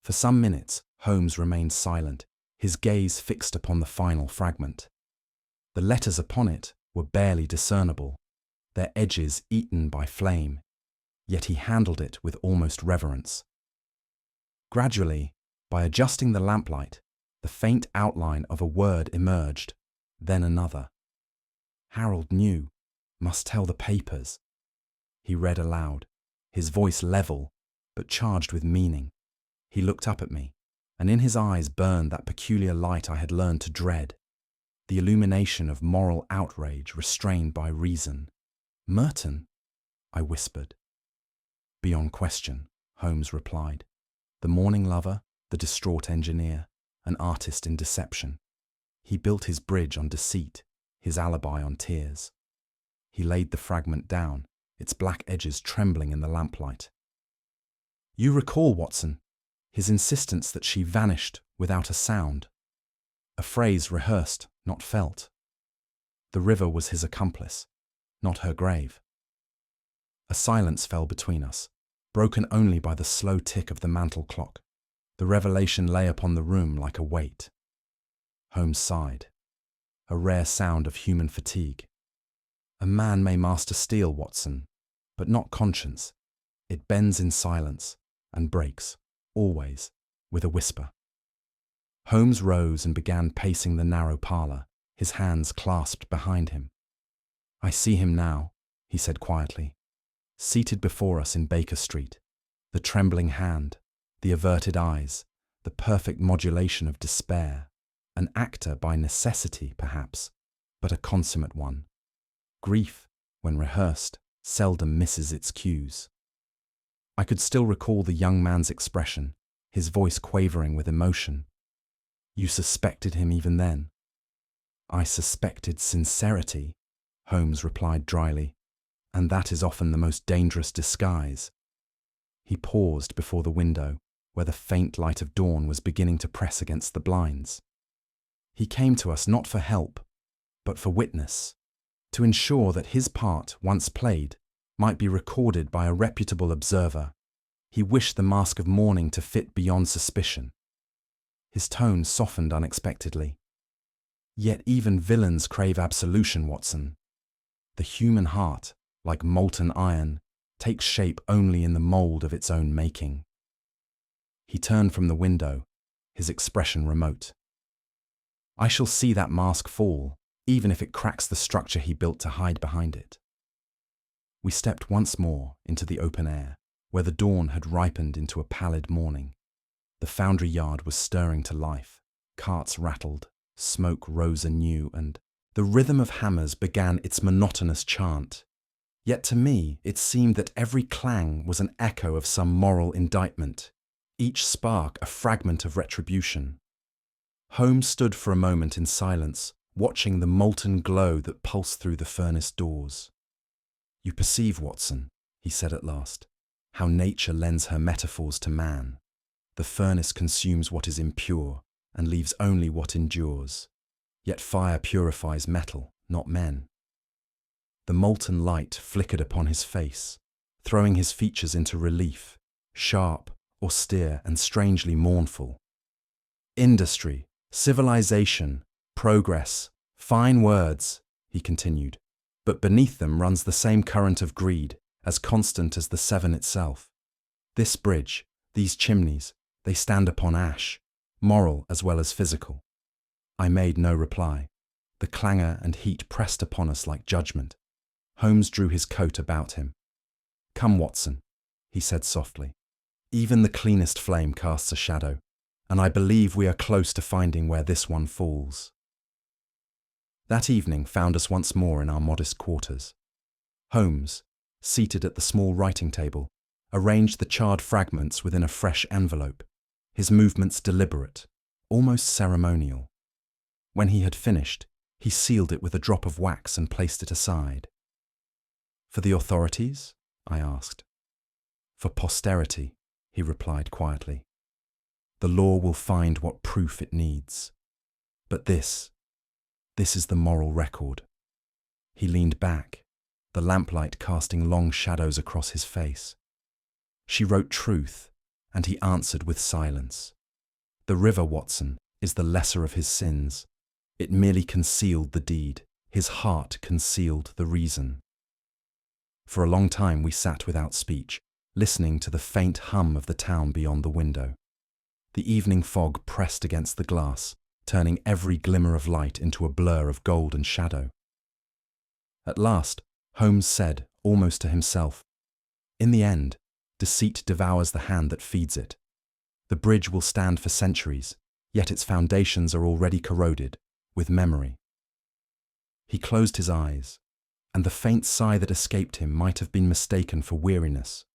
A: For some minutes, Holmes remained silent, his gaze fixed upon the final fragment. The letters upon it were barely discernible, their edges eaten by flame, yet he handled it with almost reverence. Gradually, by adjusting the lamplight, the faint outline of a word emerged, then another. "Harold knew, must tell the papers." He read aloud, his voice level, but charged with meaning. He looked up at me, and in his eyes burned that peculiar light I had learned to dread, the illumination of moral outrage restrained by reason. "Merton?" I whispered. "Beyond question," Holmes replied. "The morning lover, the distraught engineer, an artist in deception. He built his bridge on deceit, his alibi on tears." He laid the fragment down, its black edges trembling in the lamplight. "You recall, Watson, his insistence that she vanished without a sound. A phrase rehearsed, not felt. The river was his accomplice, not her grave." A silence fell between us, broken only by the slow tick of the mantel clock. The revelation lay upon the room like a weight. Holmes sighed, a rare sound of human fatigue. "A man may master steel, Watson, but not conscience. It bends in silence and breaks, always, with a whisper." Holmes rose and began pacing the narrow parlour, his hands clasped behind him. "I see him now," he said quietly, "seated before us in Baker Street, the trembling hand, the averted eyes, the perfect modulation of despair, an actor by necessity, perhaps, but a consummate one. Grief, when rehearsed, seldom misses its cues." I could still recall the young man's expression, his voice quavering with emotion. "You suspected him even then?" "I suspected sincerity," Holmes replied dryly, "and that is often the most dangerous disguise." He paused before the window, where the faint light of dawn was beginning to press against the blinds. "He came to us not for help, but for witness, to ensure that his part, once played, might be recorded by a reputable observer. He wished the mask of mourning to fit beyond suspicion." His tone softened unexpectedly. "Yet even villains crave absolution, Watson. The human heart, like molten iron, takes shape only in the mould of its own making." He turned from the window, his expression remote. "I shall see that mask fall, even if it cracks the structure he built to hide behind it." We stepped once more into the open air, where the dawn had ripened into a pallid morning. The foundry yard was stirring to life, carts rattled, smoke rose anew, and the rhythm of hammers began its monotonous chant. Yet to me it seemed that every clang was an echo of some moral indictment, each spark a fragment of retribution. Holmes stood for a moment in silence, watching the molten glow that pulsed through the furnace doors. "You perceive, Watson," he said at last, "how nature lends her metaphors to man. The furnace consumes what is impure and leaves only what endures. Yet fire purifies metal, not men." The molten light flickered upon his face, throwing his features into relief, sharp, austere, and strangely mournful. "Industry, civilization, progress, fine words," he continued, "but beneath them runs the same current of greed, as constant as the Severn itself. This bridge, these chimneys, they stand upon ash, moral as well as physical." I made no reply. The clangour and heat pressed upon us like judgment. Holmes drew his coat about him. "Come, Watson," he said softly. Even the cleanest flame casts a shadow, and I believe we are close to finding where this one falls. That evening found us once more in our modest quarters. Holmes, seated at the small writing table, arranged the charred fragments within a fresh envelope, his movements deliberate, almost ceremonial. When he had finished, he sealed it with a drop of wax and placed it aside. "For the authorities?" I asked. "For posterity," he replied quietly. "The law will find what proof it needs. But this is the moral record." He leaned back, the lamplight casting long shadows across his face. "She wrote truth, and he answered with silence. The river, Watson, is the lesser of his sins. It merely concealed the deed. His heart concealed the reason." For a long time we sat without speech, listening to the faint hum of the town beyond the window. The evening fog pressed against the glass, turning every glimmer of light into a blur of gold and shadow. At last, Holmes said, almost to himself, "In the end, deceit devours the hand that feeds it. The bridge will stand for centuries, yet its foundations are already corroded with memory." He closed his eyes, and the faint sigh that escaped him might have been mistaken for weariness,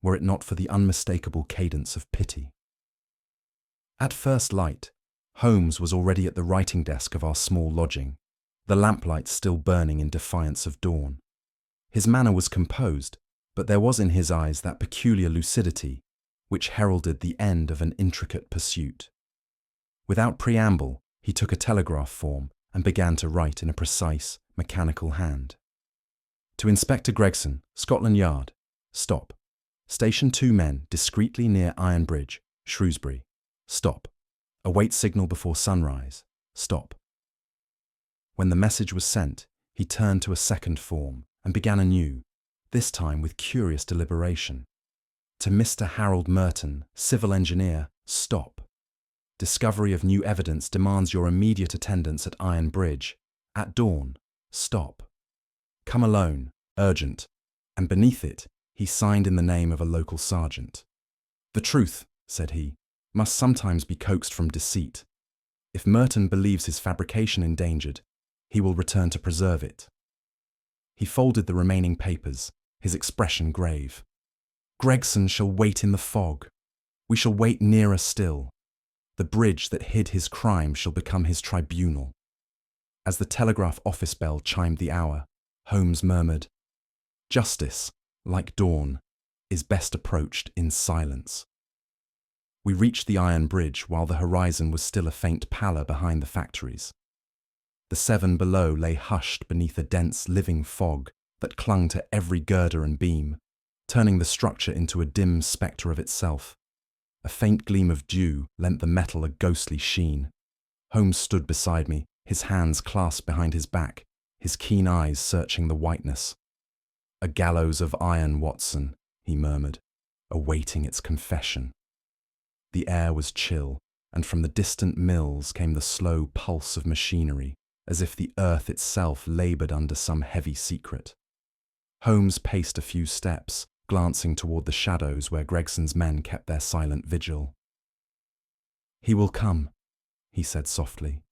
A: were it not for the unmistakable cadence of pity. At first light, Holmes was already at the writing desk of our small lodging, the lamplight still burning in defiance of dawn. His manner was composed, but there was in his eyes that peculiar lucidity which heralded the end of an intricate pursuit. Without preamble, he took a telegraph form and began to write in a precise, mechanical hand. "To Inspector Gregson, Scotland Yard. Stop. Station 2 men discreetly near Iron Bridge, Shrewsbury. Stop. Await signal before sunrise. Stop." When the message was sent, he turned to a second form and began anew, this time with curious deliberation. "To Mr. Harold Merton, civil engineer. Stop. Discovery of new evidence demands your immediate attendance at Iron Bridge. At dawn. Stop. Come alone. Urgent." And beneath it, he signed in the name of a local sergeant. "The truth," said he, "must sometimes be coaxed from deceit. If Merton believes his fabrication endangered, he will return to preserve it." He folded the remaining papers, his expression grave. "Gregson shall wait in the fog. We shall wait nearer still. The bridge that hid his crime shall become his tribunal." As the telegraph office bell chimed the hour, Holmes murmured, "Justice, like dawn, is best approached in silence." We reached the Iron Bridge while the horizon was still a faint pallor behind the factories. The Severn below lay hushed beneath a dense, living fog that clung to every girder and beam, turning the structure into a dim spectre of itself. A faint gleam of dew lent the metal a ghostly sheen. Holmes stood beside me, his hands clasped behind his back, his keen eyes searching the whiteness. "A gallows of iron, Watson," he murmured, awaiting its confession. The air was chill, and from the distant mills came the slow pulse of machinery, as if the earth itself laboured under some heavy secret. Holmes paced a few steps, glancing toward the shadows where Gregson's men kept their silent vigil. "He will come," he said softly.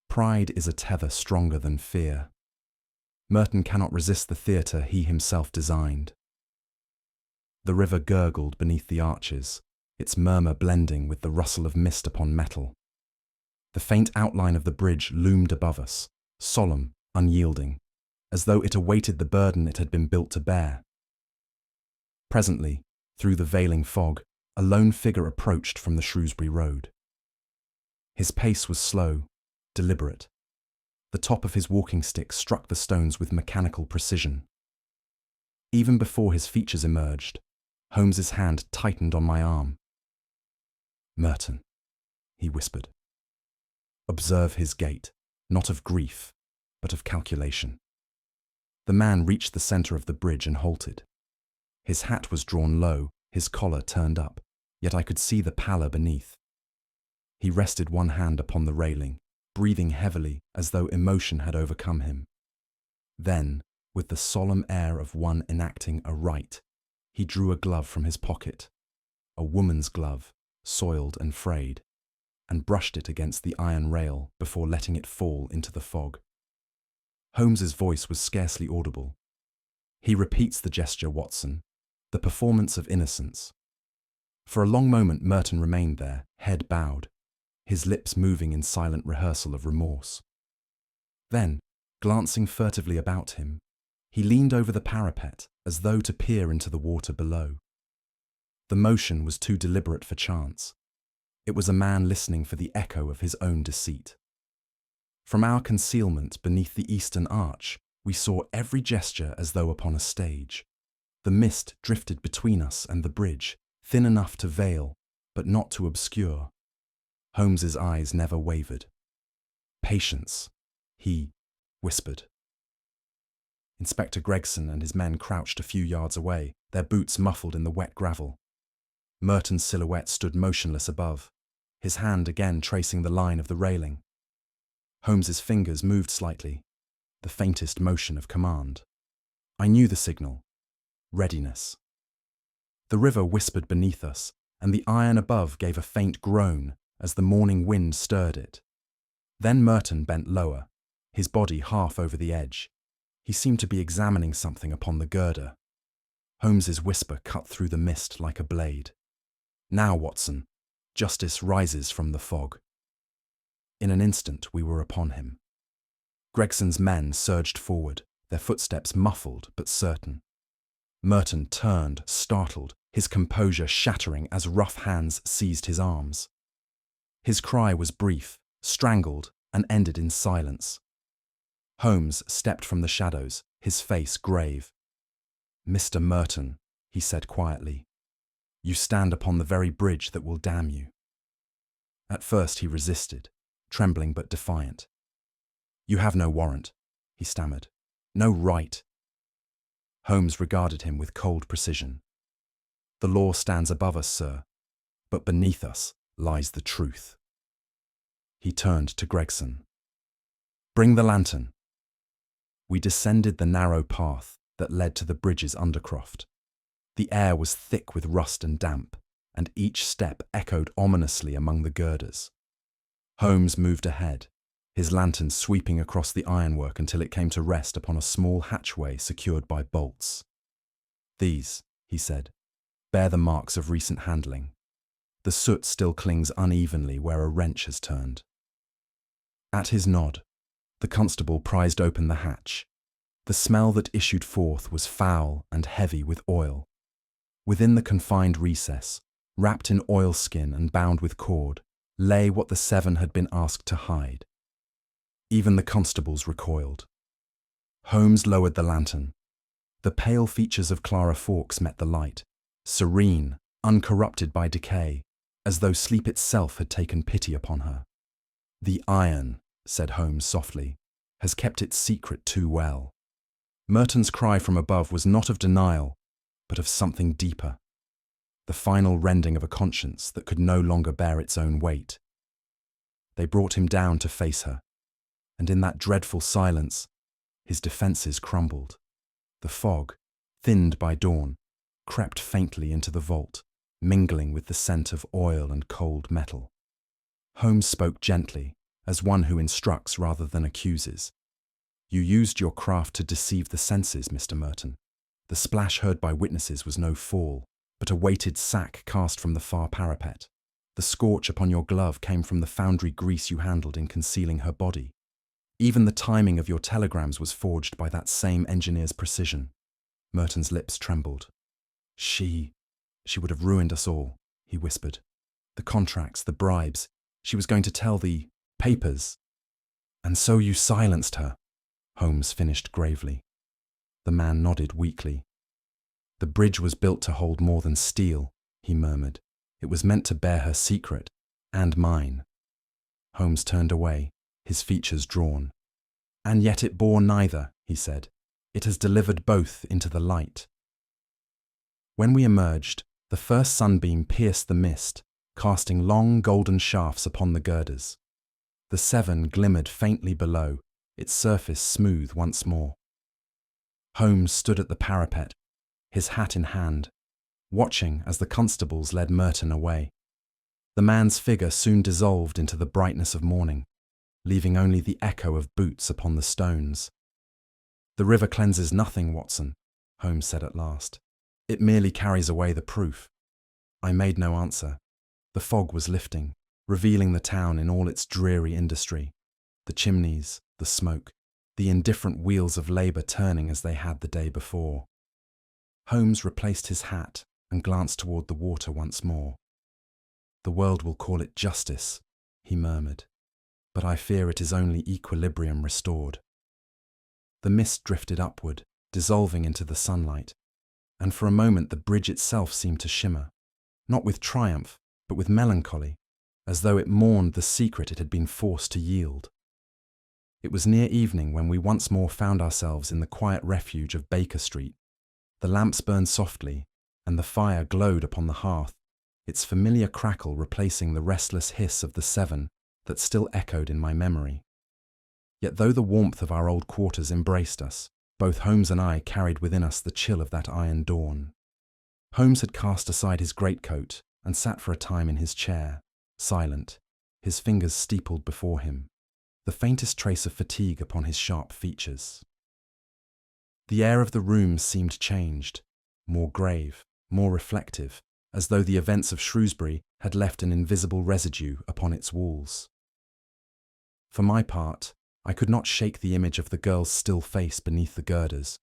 A: "Pride is a tether stronger than fear. Merton cannot resist the theatre he himself designed." The river gurgled beneath the arches, its murmur blending with the rustle of mist upon metal. The faint outline of the bridge loomed above us, solemn, unyielding, as though it awaited the burden it had been built to bear. Presently, through the veiling fog, a lone figure approached from the Shrewsbury road. His pace was slow, deliberate. The top of his walking stick struck the stones with mechanical precision. Even before his features emerged, Holmes's hand tightened on my arm. "Merton," he whispered. "Observe his gait, not of grief, but of calculation." The man reached the centre of the bridge and halted. His hat was drawn low, his collar turned up, yet I could see the pallor beneath. He rested one hand upon the railing, breathing heavily as though emotion had overcome him. Then, with the solemn air of one enacting a rite, he drew a glove from his pocket. a woman's glove, soiled and frayed, and brushed it against the iron rail before letting it fall into the fog. Holmes's voice was scarcely audible. He repeats the gesture, Watson, the performance of innocence. For a long moment Merton remained there, head bowed, his lips moving in silent rehearsal of remorse. Then, glancing furtively about him, he leaned over the parapet as though to peer into the water below. The motion was too deliberate for chance. It was a man listening for the echo of his own deceit. From our concealment beneath the eastern arch, we saw every gesture as though upon a stage. The mist drifted between us and the bridge, thin enough to veil, but not to obscure. Holmes's eyes never wavered. "Patience," he whispered. Inspector Gregson and his men crouched a few yards away, their boots muffled in the wet gravel. Merton's silhouette stood motionless above, his hand again tracing the line of the railing. Holmes's fingers moved slightly, the faintest motion of command. I knew the signal. Readiness. The river whispered beneath us, and the iron above gave a faint groan as the morning wind stirred it. Then Merton bent lower, his body half over the edge. He seemed to be examining something upon the girder. Holmes's whisper cut through the mist like a blade. "Now, Watson, justice rises from the fog." In an instant we were upon him. Gregson's men surged forward, their footsteps muffled but certain. Merton turned, startled, his composure shattering as rough hands seized his arms. His cry was brief, strangled, and ended in silence. Holmes stepped from the shadows, his face grave. "Mr. Merton," he said quietly, "you stand upon the very bridge that will damn you." At first he resisted, trembling but defiant. "You have no warrant," he stammered. "No right." Holmes regarded him with cold precision. "The law stands above us, sir, but beneath us lies the truth." He turned to Gregson. "Bring the lantern." We descended the narrow path that led to the bridge's undercroft. The air was thick with rust and damp, and each step echoed ominously among the girders. Holmes moved ahead, his lantern sweeping across the ironwork until it came to rest upon a small hatchway secured by bolts. "These," he said, "bear the marks of recent handling. The soot still clings unevenly where a wrench has turned." At his nod, the constable prized open the hatch. The smell that issued forth was foul and heavy with oil. Within the confined recess, wrapped in oilskin and bound with cord, lay what the seven had been asked to hide. Even the constables recoiled. Holmes lowered the lantern. The pale features of Clara Fawkes met the light, serene, uncorrupted by decay, as though sleep itself had taken pity upon her. "The iron," said Holmes softly, "has kept its secret too well." Merton's cry from above was not of denial, but of something deeper. The final rending of a conscience that could no longer bear its own weight. They brought him down to face her, and in that dreadful silence, his defences crumbled. The fog, thinned by dawn, crept faintly into the vault, mingling with the scent of oil and cold metal. Holmes spoke gently, as one who instructs rather than accuses. "You used your craft to deceive the senses, Mr. Merton. The splash heard by witnesses was no fall, but a weighted sack cast from the far parapet. The scorch upon your glove came from the foundry grease you handled in concealing her body. Even the timing of your telegrams was forged by that same engineer's precision." Merton's lips trembled. She would have ruined us all," he whispered. "The contracts, the bribes. She was going to tell the papers." "And so you silenced her," Holmes finished gravely. The man nodded weakly. "The bridge was built to hold more than steel," he murmured. "It was meant to bear her secret, and mine." Holmes turned away, his features drawn. "And yet it bore neither," he said. "It has delivered both into the light." When we emerged, the first sunbeam pierced the mist, casting long golden shafts upon the girders. The Severn glimmered faintly below, its surface smooth once more. Holmes stood at the parapet, his hat in hand, watching as the constables led Merton away. The man's figure soon dissolved into the brightness of morning, leaving only the echo of boots upon the stones. "The river cleanses nothing, Watson," Holmes said at last. "It merely carries away the proof." I made no answer. The fog was lifting, revealing the town in all its dreary industry. The chimneys, the smoke, the indifferent wheels of labour turning as they had the day before. Holmes replaced his hat and glanced toward the water once more. "The world will call it justice," he murmured, "but I fear it is only equilibrium restored." The mist drifted upward, dissolving into the sunlight, and for a moment the bridge itself seemed to shimmer, not with triumph, but with melancholy, as though it mourned the secret it had been forced to yield. It was near evening when we once more found ourselves in the quiet refuge of Baker Street. The lamps burned softly, and the fire glowed upon the hearth, its familiar crackle replacing the restless hiss of the Severn that still echoed in my memory. Yet though the warmth of our old quarters embraced us, both Holmes and I carried within us the chill of that iron dawn. Holmes had cast aside his greatcoat and sat for a time in his chair, silent, his fingers steepled before him, the faintest trace of fatigue upon his sharp features. The air of the room seemed changed, more grave, more reflective, as though the events of Shrewsbury had left an invisible residue upon its walls. For my part, I could not shake the image of the girl's still face beneath the girders,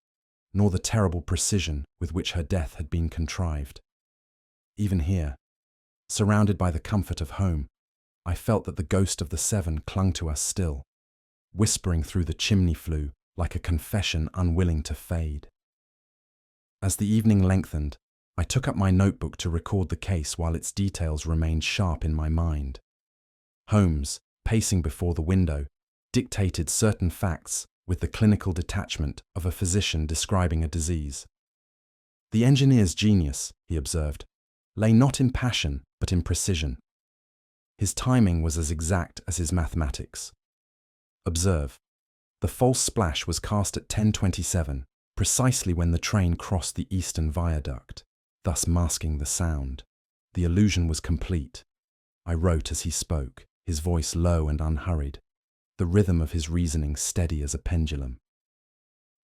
A: nor the terrible precision with which her death had been contrived. Even here, surrounded by the comfort of home, I felt that the ghost of the Severn clung to us still, whispering through the chimney flue like a confession unwilling to fade. As the evening lengthened, I took up my notebook to record the case while its details remained sharp in my mind. Holmes, pacing before the window, dictated certain facts with the clinical detachment of a physician describing a disease. "The engineer's genius," he observed, "lay not in passion but in precision. His timing was as exact as his mathematics. Observe, the false splash was cast at 10:27, precisely when the train crossed the Eastern Viaduct, thus masking the sound. The illusion was complete." I wrote as he spoke, his voice low and unhurried, the rhythm of his reasoning steady as a pendulum.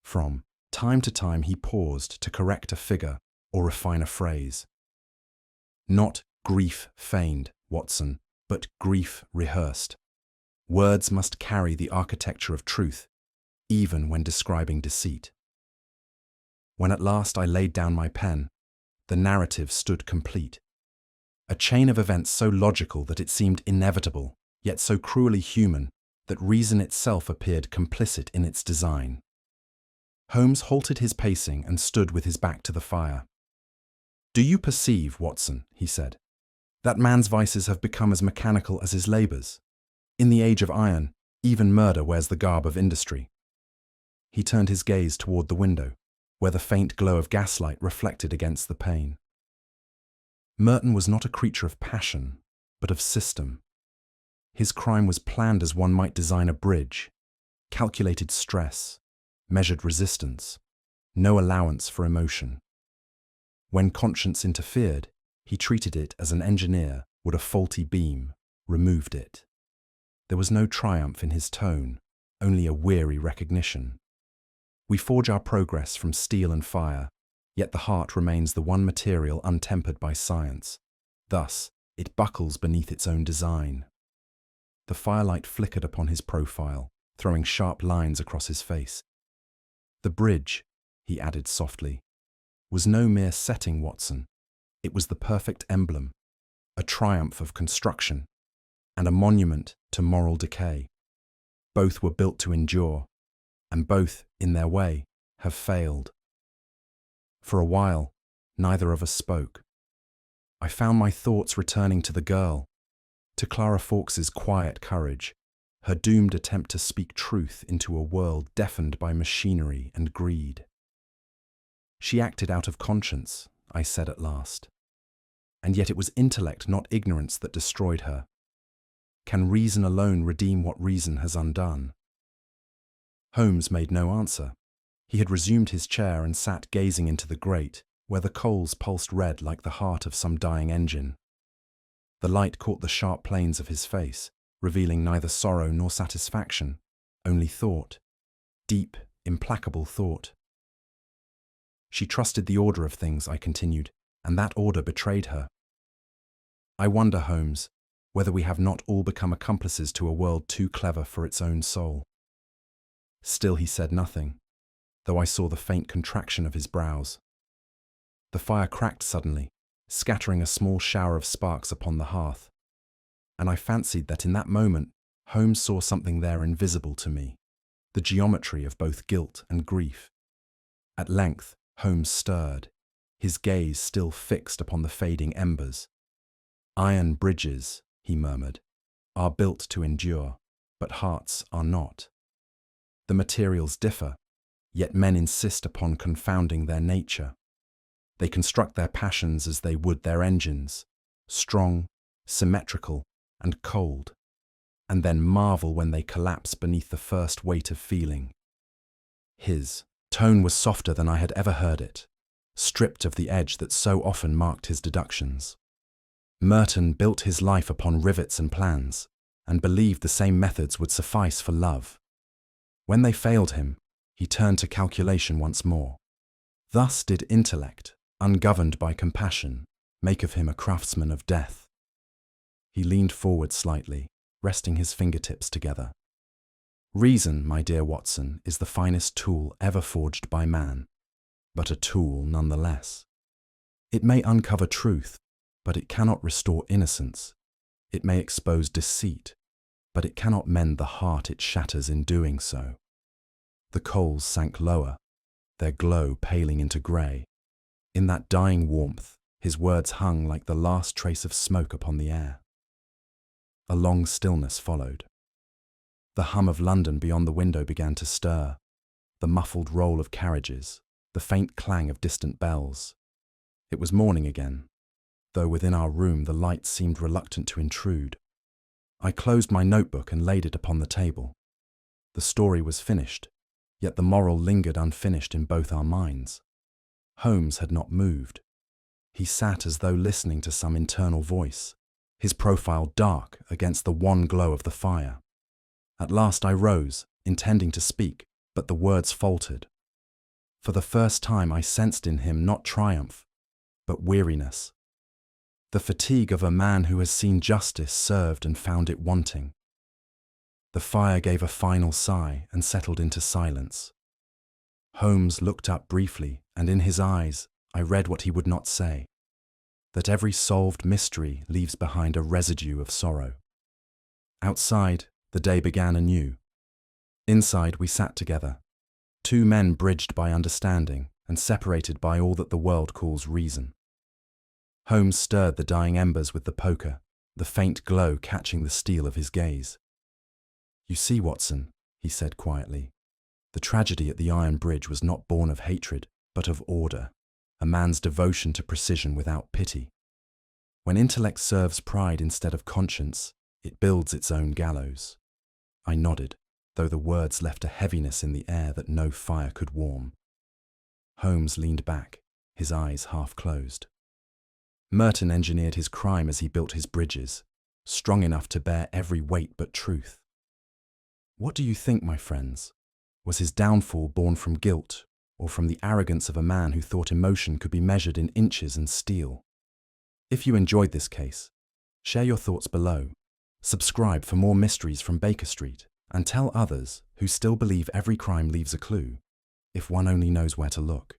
A: From time to time he paused to correct a figure or refine a phrase. "Not grief feigned, Watson, but grief rehearsed. Words must carry the architecture of truth, even when describing deceit." When at last I laid down my pen, the narrative stood complete. A chain of events so logical that it seemed inevitable, yet so cruelly human, that reason itself appeared complicit in its design. Holmes halted his pacing and stood with his back to the fire. "Do you perceive, Watson," he said, "that man's vices have become as mechanical as his labours? In the age of iron, even murder wears the garb of industry." He turned his gaze toward the window, where the faint glow of gaslight reflected against the pane. Merton was not a creature of passion, but of system. His crime was planned as one might design a bridge, calculated stress, measured resistance, no allowance for emotion. When conscience interfered, he treated it as an engineer would a faulty beam, removed it. There was no triumph in his tone, only a weary recognition. We forge our progress from steel and fire, yet the heart remains the one material untempered by science. Thus, it buckles beneath its own design. The firelight flickered upon his profile, throwing sharp lines across his face. "The bridge," he added softly, "was no mere setting, Watson. It was the perfect emblem, a triumph of construction, and a monument to moral decay. Both were built to endure, and both, in their way, have failed." For a while, neither of us spoke. I found my thoughts returning to the girl, to Clara Fawkes's quiet courage, her doomed attempt to speak truth into a world deafened by machinery and greed. "She acted out of conscience," I said at last. "And yet it was intellect, not ignorance, that destroyed her. Can reason alone redeem what reason has undone?" Holmes made no answer. He had resumed his chair and sat gazing into the grate, where the coals pulsed red like the heart of some dying engine. The light caught the sharp planes of his face, revealing neither sorrow nor satisfaction, only thought. Deep, implacable thought. She trusted the order of things, I continued, and that order betrayed her. I wonder, Holmes, whether we have not all become accomplices to a world too clever for its own soul. Still he said nothing, though I saw the faint contraction of his brows. The fire cracked suddenly, scattering a small shower of sparks upon the hearth, and I fancied that in that moment Holmes saw something there invisible to me, the geometry of both guilt and grief. At length Holmes stirred, his gaze still fixed upon the fading embers. "Iron bridges," he murmured, "are built to endure, but hearts are not. The materials differ, yet men insist upon confounding their nature. They construct their passions as they would their engines, strong, symmetrical, and cold, and then marvel when they collapse beneath the first weight of feeling." His tone was softer than I had ever heard it, stripped of the edge that so often marked his deductions. Merton built his life upon rivets and plans, and believed the same methods would suffice for love. When they failed him, he turned to calculation once more. Thus did intellect, ungoverned by compassion, make of him a craftsman of death. He leaned forward slightly, resting his fingertips together. Reason, my dear Watson, is the finest tool ever forged by man, but a tool nonetheless. It may uncover truth, but it cannot restore innocence. It may expose deceit, but it cannot mend the heart it shatters in doing so. The coals sank lower, their glow paling into grey. In that dying warmth, his words hung like the last trace of smoke upon the air. A long stillness followed. The hum of London beyond the window began to stir, the muffled roll of carriages, the faint clang of distant bells. It was morning again, though within our room the light seemed reluctant to intrude. I closed my notebook and laid it upon the table. The story was finished, yet the moral lingered unfinished in both our minds. Holmes had not moved. He sat as though listening to some internal voice, his profile dark against the wan glow of the fire. At last I rose, intending to speak, but the words faltered. For the first time I sensed in him not triumph, but weariness. The fatigue of a man who has seen justice served and found it wanting. The fire gave a final sigh and settled into silence. Holmes looked up briefly, and in his eyes I read what he would not say, that every solved mystery leaves behind a residue of sorrow. Outside, the day began anew. Inside, we sat together, two men bridged by understanding and separated by all that the world calls reason. Holmes stirred the dying embers with the poker, the faint glow catching the steel of his gaze. "You see, Watson," he said quietly, "the tragedy at the Iron Bridge was not born of hatred, but of order, a man's devotion to precision without pity. When intellect serves pride instead of conscience, it builds its own gallows." I nodded, though the words left a heaviness in the air that no fire could warm. Holmes leaned back, his eyes half closed. Merton engineered his crime as he built his bridges, strong enough to bear every weight but truth. What do you think, my friends? Was his downfall born from guilt, or from the arrogance of a man who thought emotion could be measured in inches and steel? If you enjoyed this case, share your thoughts below, subscribe for more mysteries from Baker Street, and tell others who still believe every crime leaves a clue, if one only knows where to look.